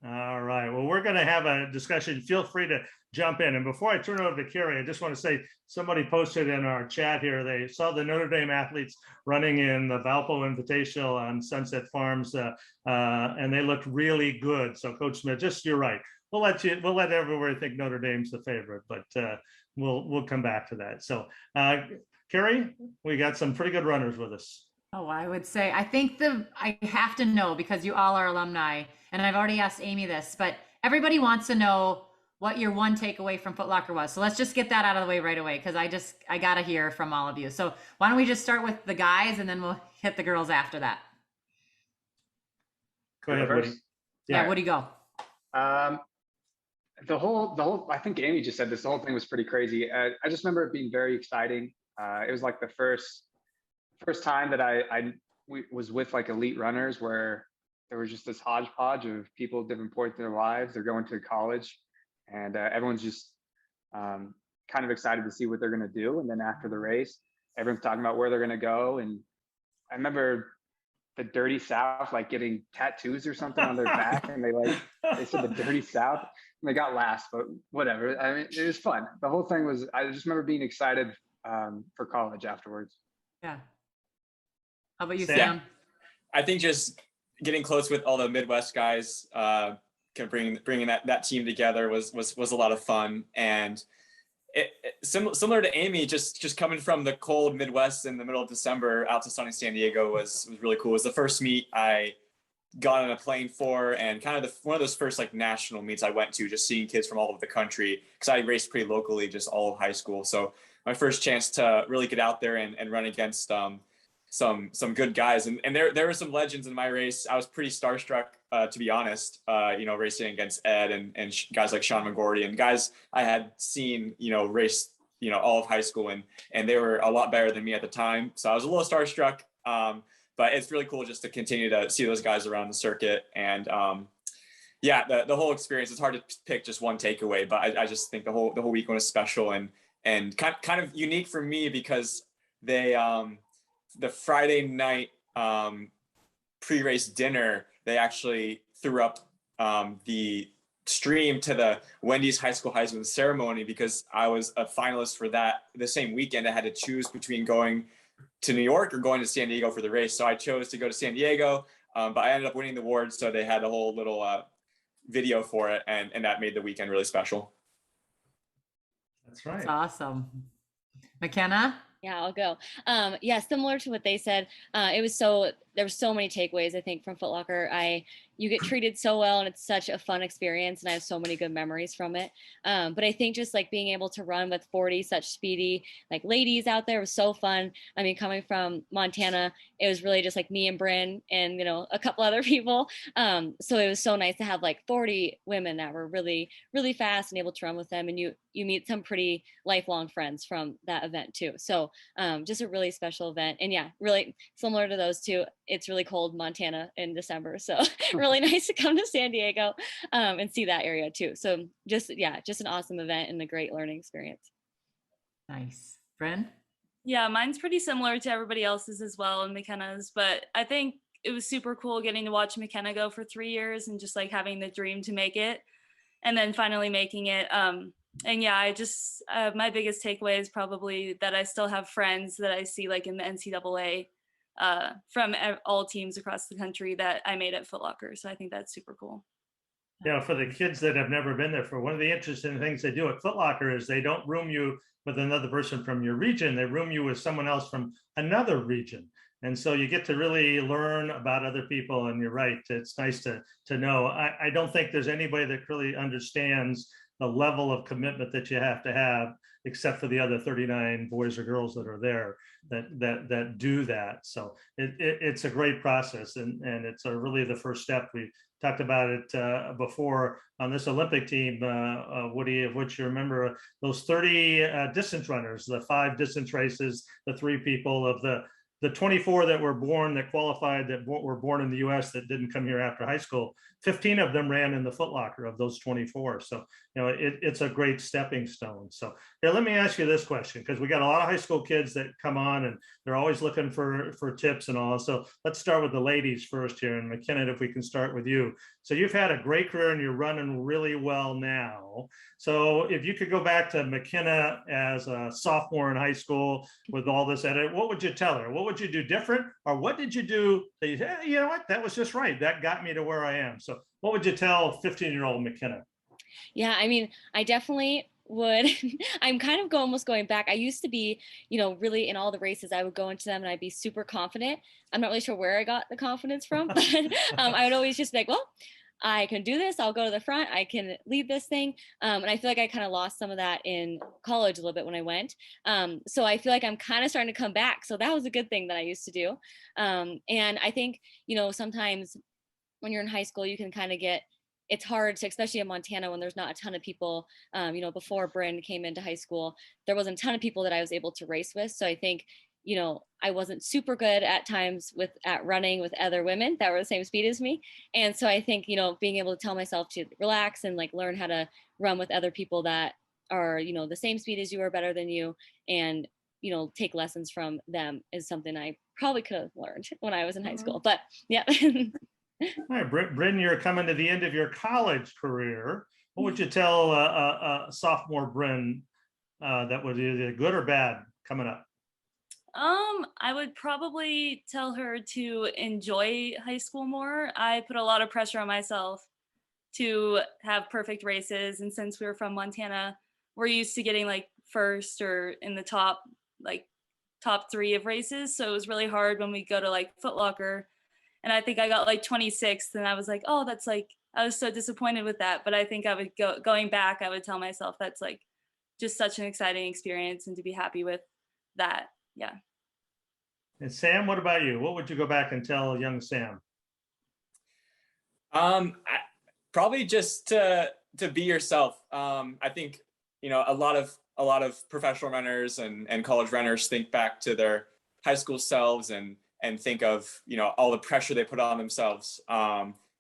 All right. Well, we're going to have a discussion. Feel free to jump in. And before I turn it over to Carrie, I just want to say, somebody posted in our chat here, they saw the Notre Dame athletes running in the Valpo Invitational on Sunset Farms, and they looked really good. So Coach Smith, you're right. We'll let everybody think Notre Dame's the favorite, but we'll come back to that. So Carrie, we got some pretty good runners with us. Oh, I would say, I think I have to know, because you all are alumni, and I've already asked Amy this, but everybody wants to know what your one takeaway from Foot Locker was. So let's just get that out of the way right away, because I got to hear from all of you. So why don't we just start with the guys, and then we'll hit the girls after that. Go ahead, Woody. Yeah, Woody, go. The whole, I think Amy just said this, the whole thing was pretty crazy. I just remember it being very exciting. It was like the first time that I was with like elite runners, where there was just this hodgepodge of people at different points in their lives. They're going to college, and everyone's just kind of excited to see what they're going to do. And then after the race, everyone's talking about where they're going to go. And I remember the Dirty South, like getting tattoos or something on their back, and they said the Dirty South, and they got last, but whatever. I mean, it was fun. The whole thing was, I just remember being excited for college afterwards. Yeah. How about you, Sam? I think just getting close with all the Midwest guys, kind of bringing that team together was a lot of fun. And similar to Amy, just coming from the cold Midwest in the middle of December out to sunny San Diego was really cool. It was the first meet I got on a plane for, and kind of one of those first like national meets I went to, just seeing kids from all over the country, because I raced pretty locally just all of high school. So my first chance to really get out there and run against some good guys, and there were some legends in my race. I was pretty starstruck, to be honest, racing against Ed and guys like Sean McGordy, and guys I had seen race all of high school, and they were a lot better than me at the time, so I was a little starstruck. But it's really cool just to continue to see those guys around the circuit. And yeah, the whole experience, it's hard to pick just one takeaway, but I just think the whole weekend was special and kind of unique for me, because they the Friday night pre-race dinner, they actually threw up the stream to the Wendy's High School Heisman ceremony, because I was a finalist for that the same weekend. I had to choose between going to New York or going to San Diego for the race. So I chose to go to San Diego, but I ended up winning the award. So they had a whole little video for it, and that made the weekend really special. That's right. That's awesome. Makena? Yeah, I'll go. Yeah, similar to what they said, there were so many takeaways, I think, from Foot Locker. You get treated so well, and it's such a fun experience, and I have so many good memories from it. But I think just like being able to run with 40 such speedy like ladies out there was so fun. I mean, coming from Montana, it was really just like me and Bryn and a couple other people. So it was so nice to have like 40 women that were really, really fast and able to run with them, and you meet some pretty lifelong friends from that event too. So just a really special event, and yeah, really similar to those two. It's really cold in Montana in December, so really nice to come to San Diego and see that area too. So just an awesome event and a great learning experience. Nice. Bryn? Yeah, mine's pretty similar to everybody else's as well, and McKenna's, but I think it was super cool getting to watch McKenna go for 3 years and just like having the dream to make it and then finally making it. And yeah, I just, my biggest takeaway is probably that I still have friends that I see like in the NCAA from all teams across the country that I made at Foot Locker. So I think that's super cool. For the kids that have never been there, for one of the interesting things they do at Foot Locker is they don't room you with another person from your region. They room you with someone else from another region. And so you get to really learn about other people. And you're right, it's nice to know. I don't think there's anybody that really understands the level of commitment that you have to have, except for the other 39 boys or girls that are there that do that. So it's a great process, and it's really the first step. We talked about it before on this Olympic team, Woody, of which you remember those 30 distance runners, the 5 distance races, the 3 people of the 24 that were born, that qualified, that were born in the US, that didn't come here after high school. 15 of them ran in the Foot Locker of those 24. So, it's a great stepping stone. So here, let me ask you this question, because we got a lot of high school kids that come on and they're always looking for tips and all. So let's start with the ladies first here. And McKenna, if we can start with you. So you've had a great career and you're running really well now. So if you could go back to McKenna as a sophomore in high school with all this edit, what would you tell her? What would you do different? Or what did you do that you say, hey, you know what, that was just right. That got me to where I am. So what would you tell 15-year-old McKenna? Yeah, I mean, I definitely would. I'm kind of almost going back. I used to be, really in all the races, I would go into them and I'd be super confident. I'm not really sure where I got the confidence from, but I would always just be like, well, I can do this. I'll go to the front. I can lead this thing. And I feel like I kind of lost some of that in college a little bit when I went. So I feel like I'm kind of starting to come back. So that was a good thing that I used to do. And I think, sometimes when you're in high school, you can kind of it's hard to, especially in Montana when there's not a ton of people, before Bryn came into high school, there wasn't a ton of people that I was able to race with. So I think, I wasn't super good at times at running with other women that were the same speed as me. And so I think, being able to tell myself to relax and like learn how to run with other people that are, the same speed as you or better than you, and, take lessons from them is something I probably could have learned when I was in high school. But yeah. All right, Bryn, you're coming to the end of your college career. What would you tell a sophomore Bryn that was either good or bad coming up? I would probably tell her to enjoy high school more. I put a lot of pressure on myself to have perfect races, and since we were from Montana, we're used to getting like first or in the top 3 of races. So it was really hard when we go to like Foot Locker And I think I got like 26th, and I was like, oh, that's like, I was so disappointed with that. But I think I would going back, I would tell myself that's like just such an exciting experience, and to be happy with that. Yeah. And Sam, what about you? What would you go back and tell young Sam? Probably just to be yourself. I think, you know, a lot of professional runners and college runners think back to their high school selves and think of, you know, all the pressure they put on themselves,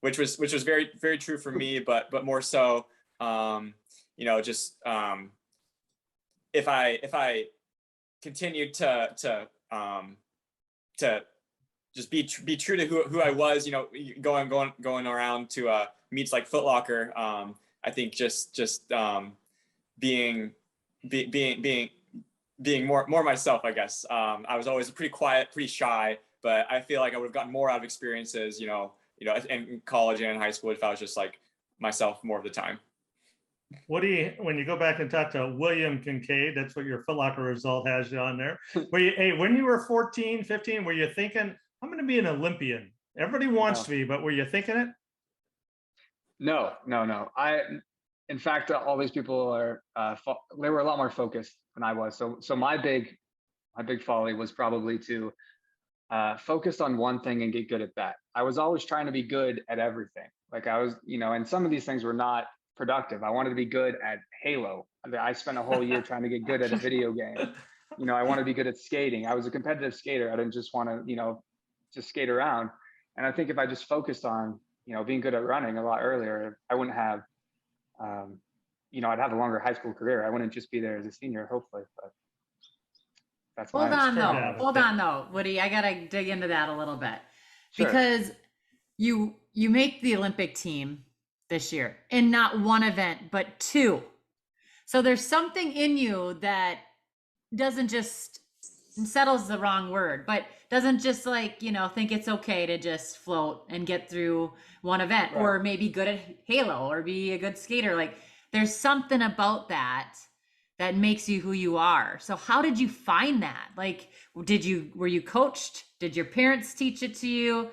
which was very, very true for me, but more so, you know, just if I continued to just be true to who I was, you know, going around to meets like Foot Locker. I think just being more myself, I guess. I was always pretty quiet, pretty shy, but I feel like I would have gotten more out of experiences, you know, in college and in high school if I was just like myself more of the time. Woody, when you go back and talk to William Kincaid, that's what your Foot Locker result has you on there. When you were 14, 15, were you thinking, I'm going to be an Olympian? Everybody wants to be, but were you thinking it? No. In fact, all these people are, they were a lot more focused than I was. So my big folly was probably to focus on one thing and get good at that. I was always trying to be good at everything. Like I was, you know, and some of these things were not productive. I wanted to be good at Halo. I spent a whole year trying to get good at a video game. You know, I want to be good at skating. I was a competitive skater. I didn't just want to, you know, just skate around. And I think if I just focused on, you know, being good at running a lot earlier, I wouldn't have, you know, I'd have a longer high school career. I wouldn't just be there as a senior, hopefully. But that's Hold on though, Woody. I gotta dig into that a little bit. Sure. Because you make the Olympic team this year in not one event, but two. So there's something in you that doesn't just, settle's the wrong word, but doesn't just like, you know, think it's okay to just float and get through one event, right, or maybe good at Halo or be a good skater. Like there's something about that makes you who you are. So how did you find that? Like, were you coached? Did your parents teach it to you?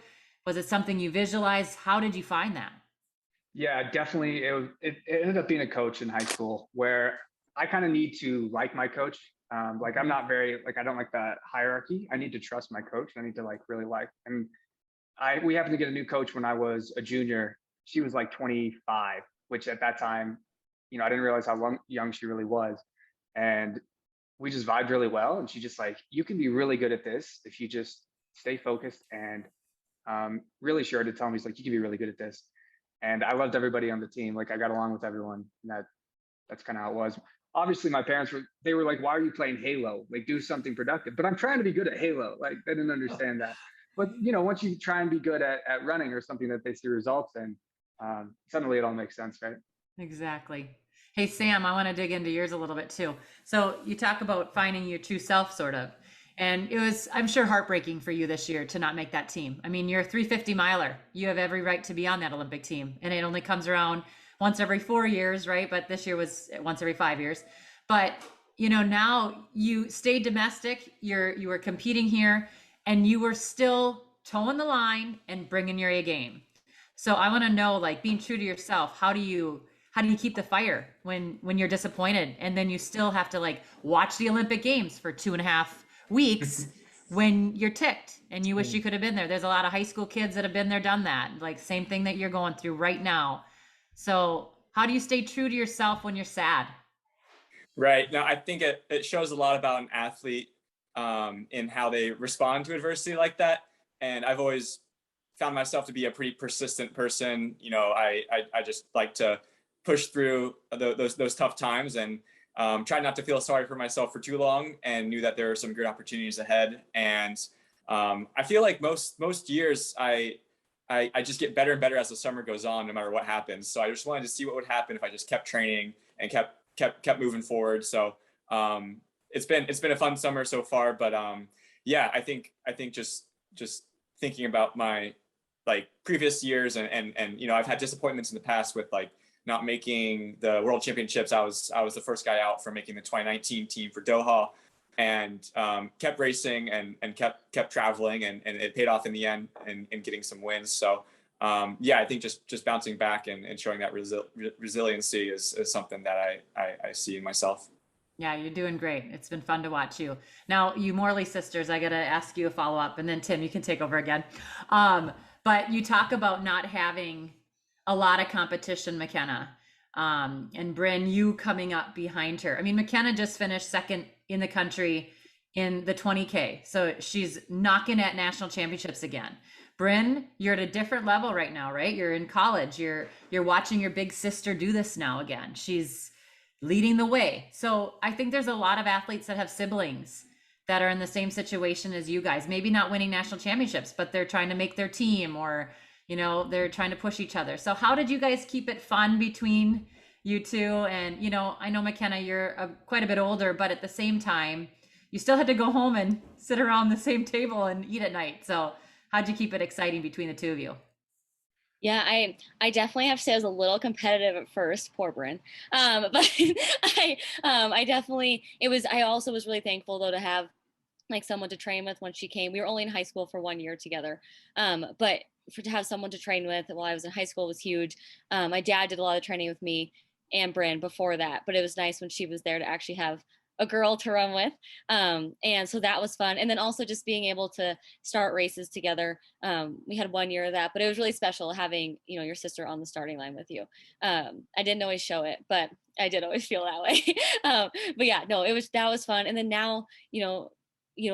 Was it something you visualized? How did you find that? Yeah, definitely. It ended up being a coach in high school where I kind of need to like my coach. Like I'm not very, like, I don't like that hierarchy. I need to trust my coach. I need to like really like, and we happened to get a new coach when I was a junior. She was like 25, which at that time, you know, I didn't realize how young she really was. And we just vibed really well. And she just like, you can be really good at this if you just stay focused, and really sure to tell me, he's like, you can be really good at this. And I loved everybody on the team. Like I got along with everyone. And that's kind of how it was. Obviously my parents they were like, why are you playing Halo? Like do something productive. But I'm trying to be good at Halo. Like they didn't understand that. But you know, once you try and be good at running or something that they see results in, suddenly it all makes sense, right? Exactly. Hey, Sam, I want to dig into yours a little bit too. So you talk about finding your true self sort of, and it was, I'm sure, heartbreaking for you this year to not make that team. I mean, you're a 350 miler. You have every right to be on that Olympic team, and it only comes around once every 4 years, right? But this year was once every 5 years. But, you know, now you stayed domestic, you were competing here, and you were still towing the line and bringing your A game. So I want to know, like, being true to yourself, how do you keep the fire when you're disappointed, and then you still have to like watch the Olympic Games for 2.5 weeks when you're ticked and you wish you could have been there? There's a lot of high school kids that have been there, done that, like same thing that you're going through right now. So how do you stay true to yourself when you're sad? Right. Now, I think it shows a lot about an athlete in how they respond to adversity like that. And I've always found myself to be a pretty persistent person. You know, I just like to push through those tough times and try not to feel sorry for myself for too long, and knew that there are some good opportunities ahead. And I feel like most years I just get better and better as the summer goes on, no matter what happens. So I just wanted to see what would happen if I just kept training and kept moving forward. So it's been a fun summer so far, but yeah, I think just thinking about my like previous years and you know, I've had disappointments in the past with like not making the World Championships. I was the first guy out for making the 2019 team for Doha. and kept racing and kept traveling, and it paid off in the end in getting some wins. So yeah, I think just bouncing back and showing that resiliency is something that I see in myself. Yeah, you're doing great. It's been fun to watch you. Now, you Morley sisters, I got to ask you a follow up, and then Tim, you can take over again. But you talk about not having a lot of competition, Makena, and Bryn, you coming up behind her. I mean, Makena just finished second in the country in the 20K. So she's knocking at national championships again. Bryn, you're at a different level right now, right? You're in college. You're watching your big sister do this now again. She's leading the way. So I think there's a lot of athletes that have siblings that are in the same situation as you guys, maybe not winning national championships, but they're trying to make their team, or, you know, they're trying to push each other. So how did you guys keep it fun between you two? And, you know, I know Makena, you're quite a bit older, but at the same time, you still had to go home and sit around the same table and eat at night. So how'd you keep it exciting between the two of you? Yeah, I definitely have to say I was a little competitive at first, poor Bryn. But I definitely, I also was really thankful though to have like someone to train with when she came. We were only in high school for 1 year together. But to have someone to train with while I was in high school was huge. My dad did a lot of training with me and Bryn before that, but it was nice when she was there to actually have a girl to run with. And so that was fun. And then also just being able to start races together. We had 1 year of that, but it was really special having, you know, your sister on the starting line with you. I didn't always show it, but I did always feel that way. But yeah, no, that was fun. And then now,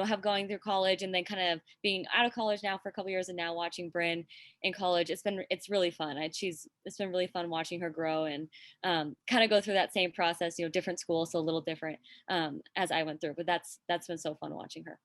have going through college and then kind of being out of college now for a couple of years and now watching Bryn in college, it's really fun. It's been really fun watching her grow and kind of go through that same process, different schools, so a little different as I went through, but that's been so fun watching her.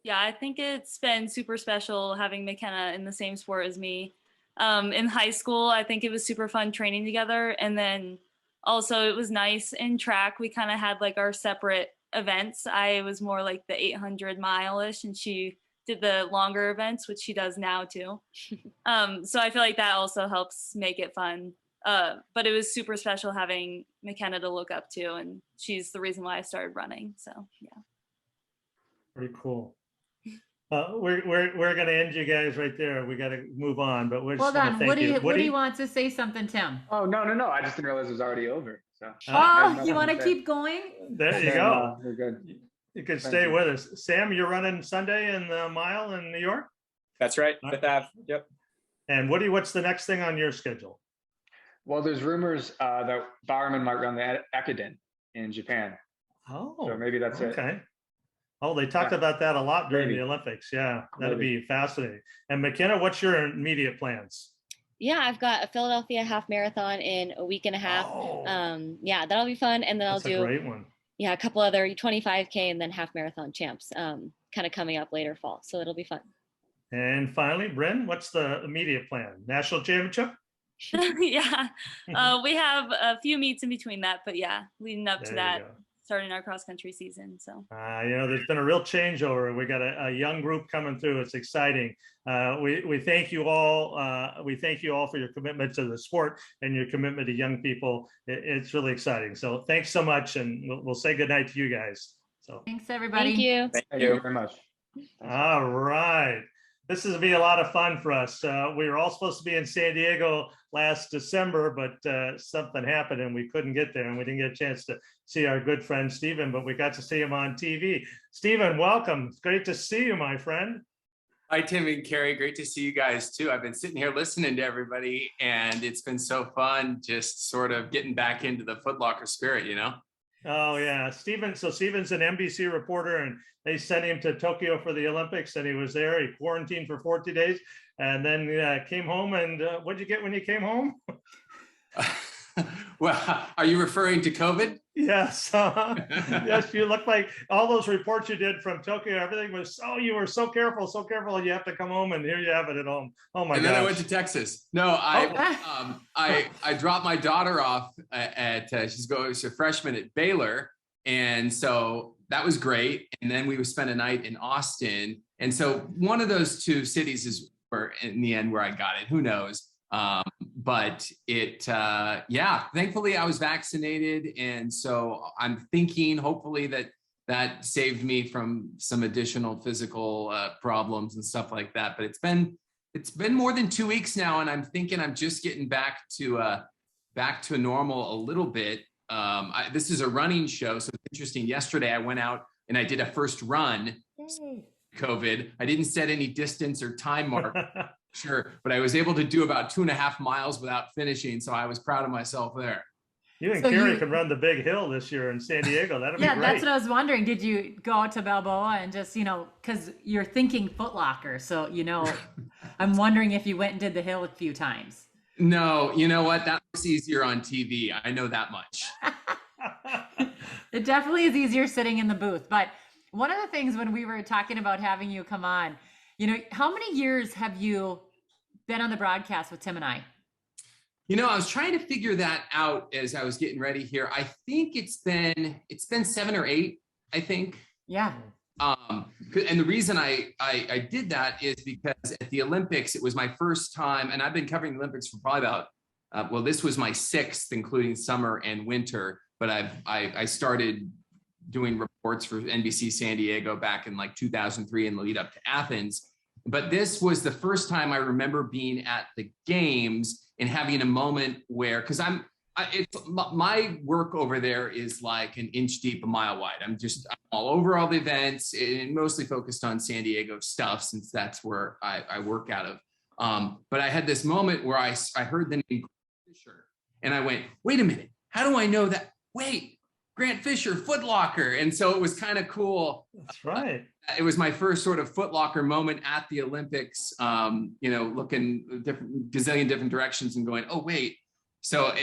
Yeah, I think it's been super special having Makena in the same sport as me. In high school, I think it was super fun training together. And then also it was nice in track. We kind of had like our separate events. I was more like the 800 mile-ish and she did the longer events, which she does now too. So I feel like that also helps make it fun. But it was super special having Makena to look up to, and she's the reason why I started running. So yeah. Pretty cool. We're going to end you guys right there. We got to move on, but we're just going to thank you. Woody wants to say something, Tim. Oh, no. I just didn't realize it was already over. So. You want to keep going? There you go. We're good. You can stay with us. Sam, you're running Sunday in the mile in New York? That's right. Fifth Ave. Yep. And Woody, what's the next thing on your schedule? Well, there's rumors that Bowerman might run the Ekiden in Japan. Oh, so maybe that's it. Okay. Oh, they talked about that a lot during the Olympics. Yeah, that'd be fascinating. And Makena, what's your immediate plans? Yeah, I've got a Philadelphia half marathon in a week and a half. Oh. Yeah, that'll be fun. And then That's I'll do a great one. Yeah, a couple other 25K and then half marathon champs kind of coming up later fall. So it'll be fun. And finally, Bryn, what's the immediate plan? National championship? Yeah, we have a few meets in between that, but yeah, leading up to that, starting our cross country season. So there's been a real changeover. We got a young group coming through. It's exciting. We thank you all. We thank you all for your commitment to the sport and your commitment to young people. It's really exciting. So thanks so much, and we'll say goodnight to you guys. So thanks everybody. Thank you. Thank you very much. All right. This is going to be a lot of fun for us. We were all supposed to be in San Diego last December, but something happened and we couldn't get there, and we didn't get a chance to see our good friend Stephen, but we got to see him on TV. Stephen, welcome. It's great to see you, my friend. Hi, Tim and Carrie. Great to see you guys too. I've been sitting here listening to everybody, and it's been so fun just sort of getting back into the Foot Locker spirit, Oh yeah, Stephen's an NBC reporter, and they sent him to Tokyo for the Olympics, and he was there. He quarantined for 40 days, and then came home. And what'd you get when you came home? Well, are you referring to COVID? Yes. Yes, you look like all those reports you did from Tokyo. Everything was you were so careful, and you have to come home, and here you have it at home. Oh my god! And then I went to Texas. No, I dropped my daughter off at she's a freshman at Baylor, and so that was great. And then we would spend a night in Austin, and so one of those two cities is where in the end where I got it. Who knows? but thankfully I was vaccinated. And so I'm thinking hopefully that saved me from some additional physical problems and stuff like that. But it's been more than 2 weeks now, and I'm thinking I'm just getting back to normal a little bit. This is a running show, so it's interesting. Yesterday I went out and I did a first run. COVID. I didn't set any distance or time mark, sure, but I was able to do about 2.5 miles without finishing. So I was proud of myself there. You and Carrie could run the big hill this year in San Diego. That'd be great. That's what I was wondering. Did you go out to Balboa and just, because you're thinking Foot Locker. So, I'm wondering if you went and did the hill a few times. No, you know what? That looks easier on TV. I know that much. It definitely is easier sitting in the booth. But one of the things when we were talking about having you come on, how many years have you been on the broadcast with Tim and I? I was trying to figure that out as I was getting ready here. I think it's been 7 or 8, I think. Yeah. And the reason I did that is because at the Olympics, it was my first time, and I've been covering the Olympics for probably about, this was my 6th, including summer and winter, but I started doing reports for NBC San Diego back in like 2003 in the lead up to Athens. But this was the first time I remember being at the games and having a moment where, because my work over there is like an inch deep, a mile wide. I'm all over all the events and mostly focused on San Diego stuff, since that's where I work out of. But I had this moment where I heard the name Fisher, and I went, wait a minute, how do I know that? Wait, Grant Fisher, Foot Locker. And so it was kind of cool. That's right. It was my first sort of Foot Locker moment at the Olympics, looking gazillion different directions and going, oh, wait. So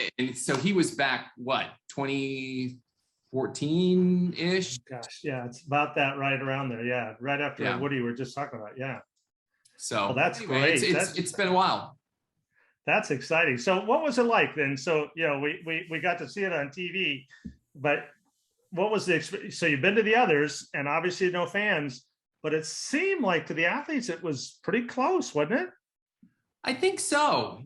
he was back, 2014-ish? Gosh, yeah, it's about that right around there. Yeah, right after Woody we were just talking about. Yeah. So that's great. It's been a while. That's exciting. So what was it like then? So, we got to see it on TV, but what was the experience? So you've been to the others and obviously no fans, but it seemed like to the athletes, it was pretty close, wasn't it? I think so. For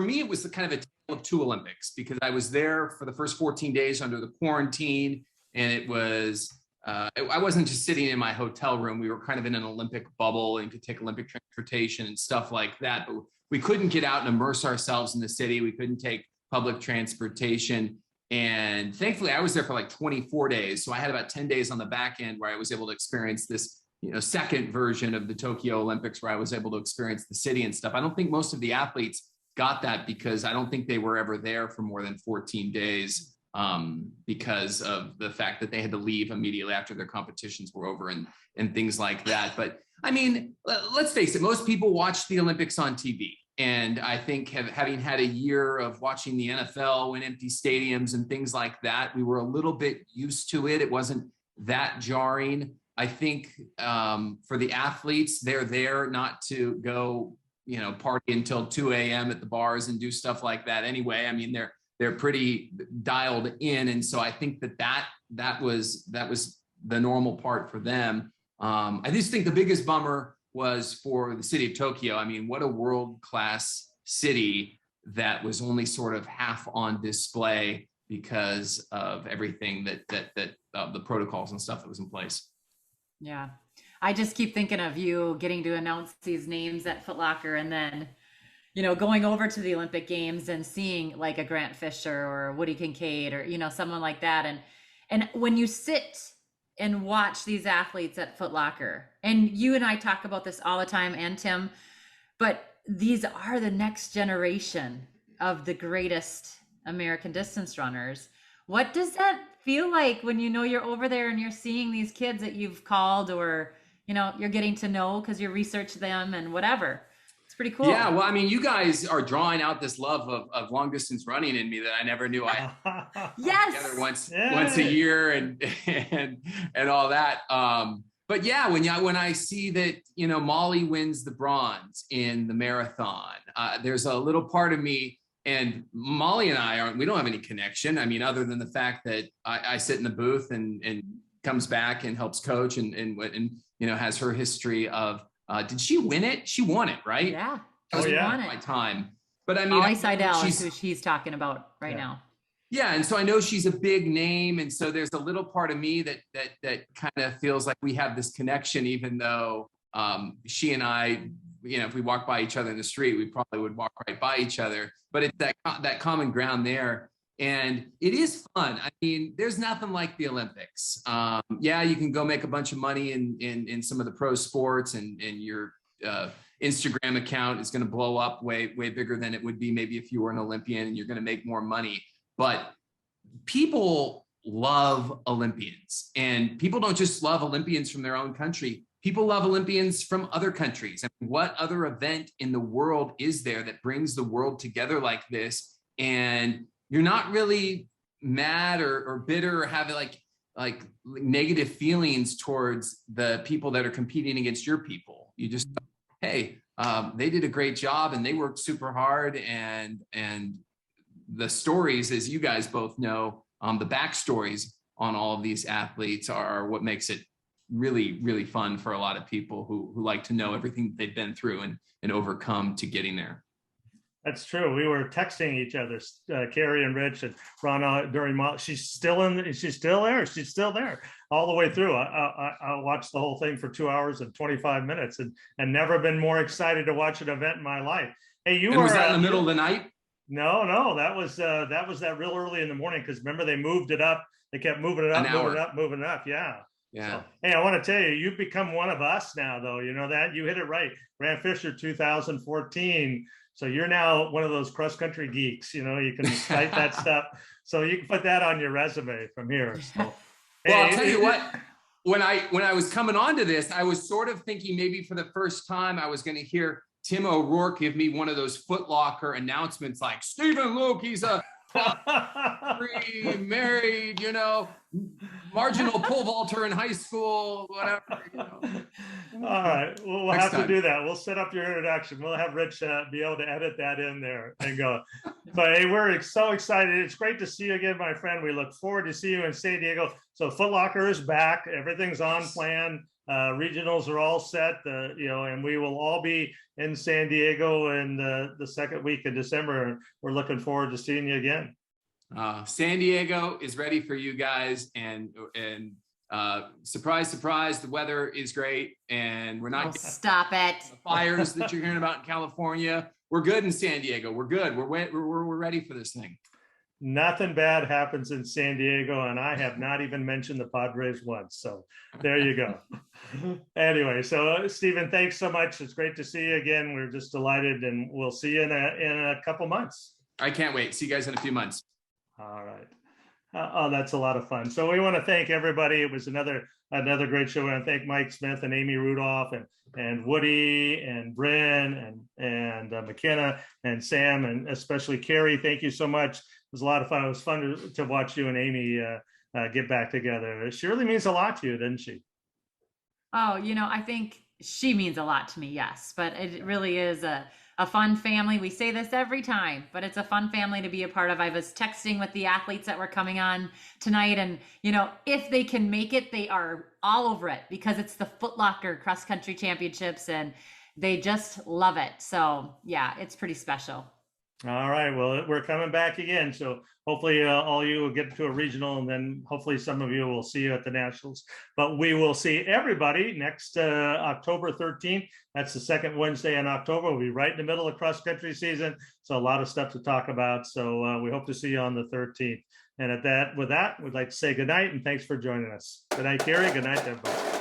me, it was kind of a tale of 2 Olympics, because I was there for the first 14 days under the quarantine. And it was, I wasn't just sitting in my hotel room. We were kind of in an Olympic bubble and could take Olympic transportation and stuff like that. But we couldn't get out and immerse ourselves in the city. We couldn't take public transportation. And thankfully, I was there for like 24 days. So I had about 10 days on the back end where I was able to experience this, second version of the Tokyo Olympics, where I was able to experience the city and stuff. I don't think most of the athletes got that, because I don't think they were ever there for more than 14 days because of the fact that they had to leave immediately after their competitions were over and things like that. But let's face it, most people watch the Olympics on TV. And I think having had a year of watching the NFL in empty stadiums and things like that, we were a little bit used to it. It wasn't that jarring. I think for the athletes, they're there not to go, party until 2 a.m. at the bars and do stuff like that anyway. They're pretty dialed in. And so I think that was the normal part for them. I just think the biggest bummer was for the city of Tokyo. What a world-class city that was only sort of half on display because of everything that the protocols and stuff that was in place. Yeah. I just keep thinking of you getting to announce these names at Foot Locker, and then, going over to the Olympic Games and seeing like a Grant Fisher or Woody Kincaid or, someone like that. And when you sit and watch these athletes at Foot Locker, and you and I talk about this all the time, and Tim, but these are the next generation of the greatest American distance runners. What does that feel like when you're over there and you're seeing these kids that you've called, or you're getting to know because you research them and whatever? It's pretty cool. Yeah, well, you guys are drawing out this love of long distance running in me that I never knew I yes together once a year and all that. But yeah, when I see that Molly wins the bronze in the marathon, there's a little part of me. And Molly and we don't have any connection. Other than the fact that I sit in the booth and comes back and helps coach and has her history of, did she win it? She won it, right? Yeah. That was yeah. my time. But I mean, Molly Seidel is she's who she's talking about right Yeah. now. yeah, and so I know she's a big name, and so there's a little part of me that kind of feels like we have this connection, even though she and I, you know, if we walk by each other in the street, we probably would walk right by each other. But it's that common ground there, and it is fun. I mean, there's nothing like the Olympics. Yeah, you can go make a bunch of money in some of the pro sports, and your Instagram account is going to blow up way bigger than it would be maybe if you were an Olympian, and you're going to make more money. But people love Olympians, and people don't just love Olympians from their own country. People love Olympians from other countries. I mean, what other event in the world is there that brings the world together like this? And you're not really mad or bitter or have like negative feelings towards the people that are competing against your people. You just, hey, they did a great job and they worked super hard, and the stories, as you guys both know, the backstories on all of these athletes are what makes it really, really fun for a lot of people who like to know everything they've been through and overcome to getting there. That's true. We were texting each other, Carrie and Rich and Rana during. She's still there. She's still there all the way through. I watched the whole thing for 2 hours and 25 minutes, and never been more excited to watch an event in my life. Hey, was that in the middle of the night? No, that was that real early in the morning, because remember they moved it up. They kept moving it up, moving it up. Yeah. Yeah. So, hey, I want to tell you, you've become one of us now, though. You know that? You hit it right. Grant Fisher 2014. So you're now one of those cross-country geeks. You know, you can cite that stuff. So you can put that on your resume from here. So, well, I'll tell you what. When I was coming onto this, I was sort of thinking maybe for the first time I was going to hear Tim O'Rourke give me one of those Foot Locker announcements like, Stephen Luke, he's a married, you know, marginal pole vaulter in high school, whatever. You know. All right, we'll have to do that. We'll set up your introduction. We'll have Rich be able to edit that in there and go. But hey, we're so excited. It's great to see you again, my friend. We look forward to see you in San Diego. So Foot Locker is back. Everything's on plan. Regionals are all set, you know, and we will all be in San Diego in the second week of December. We're looking forward to seeing you again. San Diego is ready for you guys, and surprise, surprise, the weather is great, and we're not stop it. The fires that you're hearing about in California. We're good in San Diego. We're good. We're ready for this thing. Nothing bad happens in San Diego, and I have not even mentioned the Padres once. So there you go. Anyway, so Stephen, thanks so much. It's great to see you again. We're just delighted, and we'll see you in a couple months. I can't wait. See you guys in a few months. All right. Oh, that's a lot of fun. So we want to thank everybody. It was another great show. We want to thank Mike Smith and Amy Rudolph and Woody and Bryn and Makena and Sam, and especially Carrie. Thank you so much. It was a lot of fun. It was fun to watch you and Amy get back together. She really means a lot to you, didn't she? Oh, you know, I think she means a lot to me, yes. But it really is a fun family. We say this every time, but it's a fun family to be a part of. I was texting with the athletes that were coming on tonight, and, you know, if they can make it, they are all over it, because it's the Foot Locker Cross Country Championships, and they just love it. So, yeah, it's pretty special. All right. Well, we're coming back again. So hopefully all you will get to a regional, and then hopefully some of you will see you at the nationals. But we will see everybody next October 13th. That's the second Wednesday in October. We'll be right in the middle of cross country season. So a lot of stuff to talk about. So we hope to see you on the 13th. And with that, we'd like to say good night and thanks for joining us. Good night, Carrie. Good night, everybody.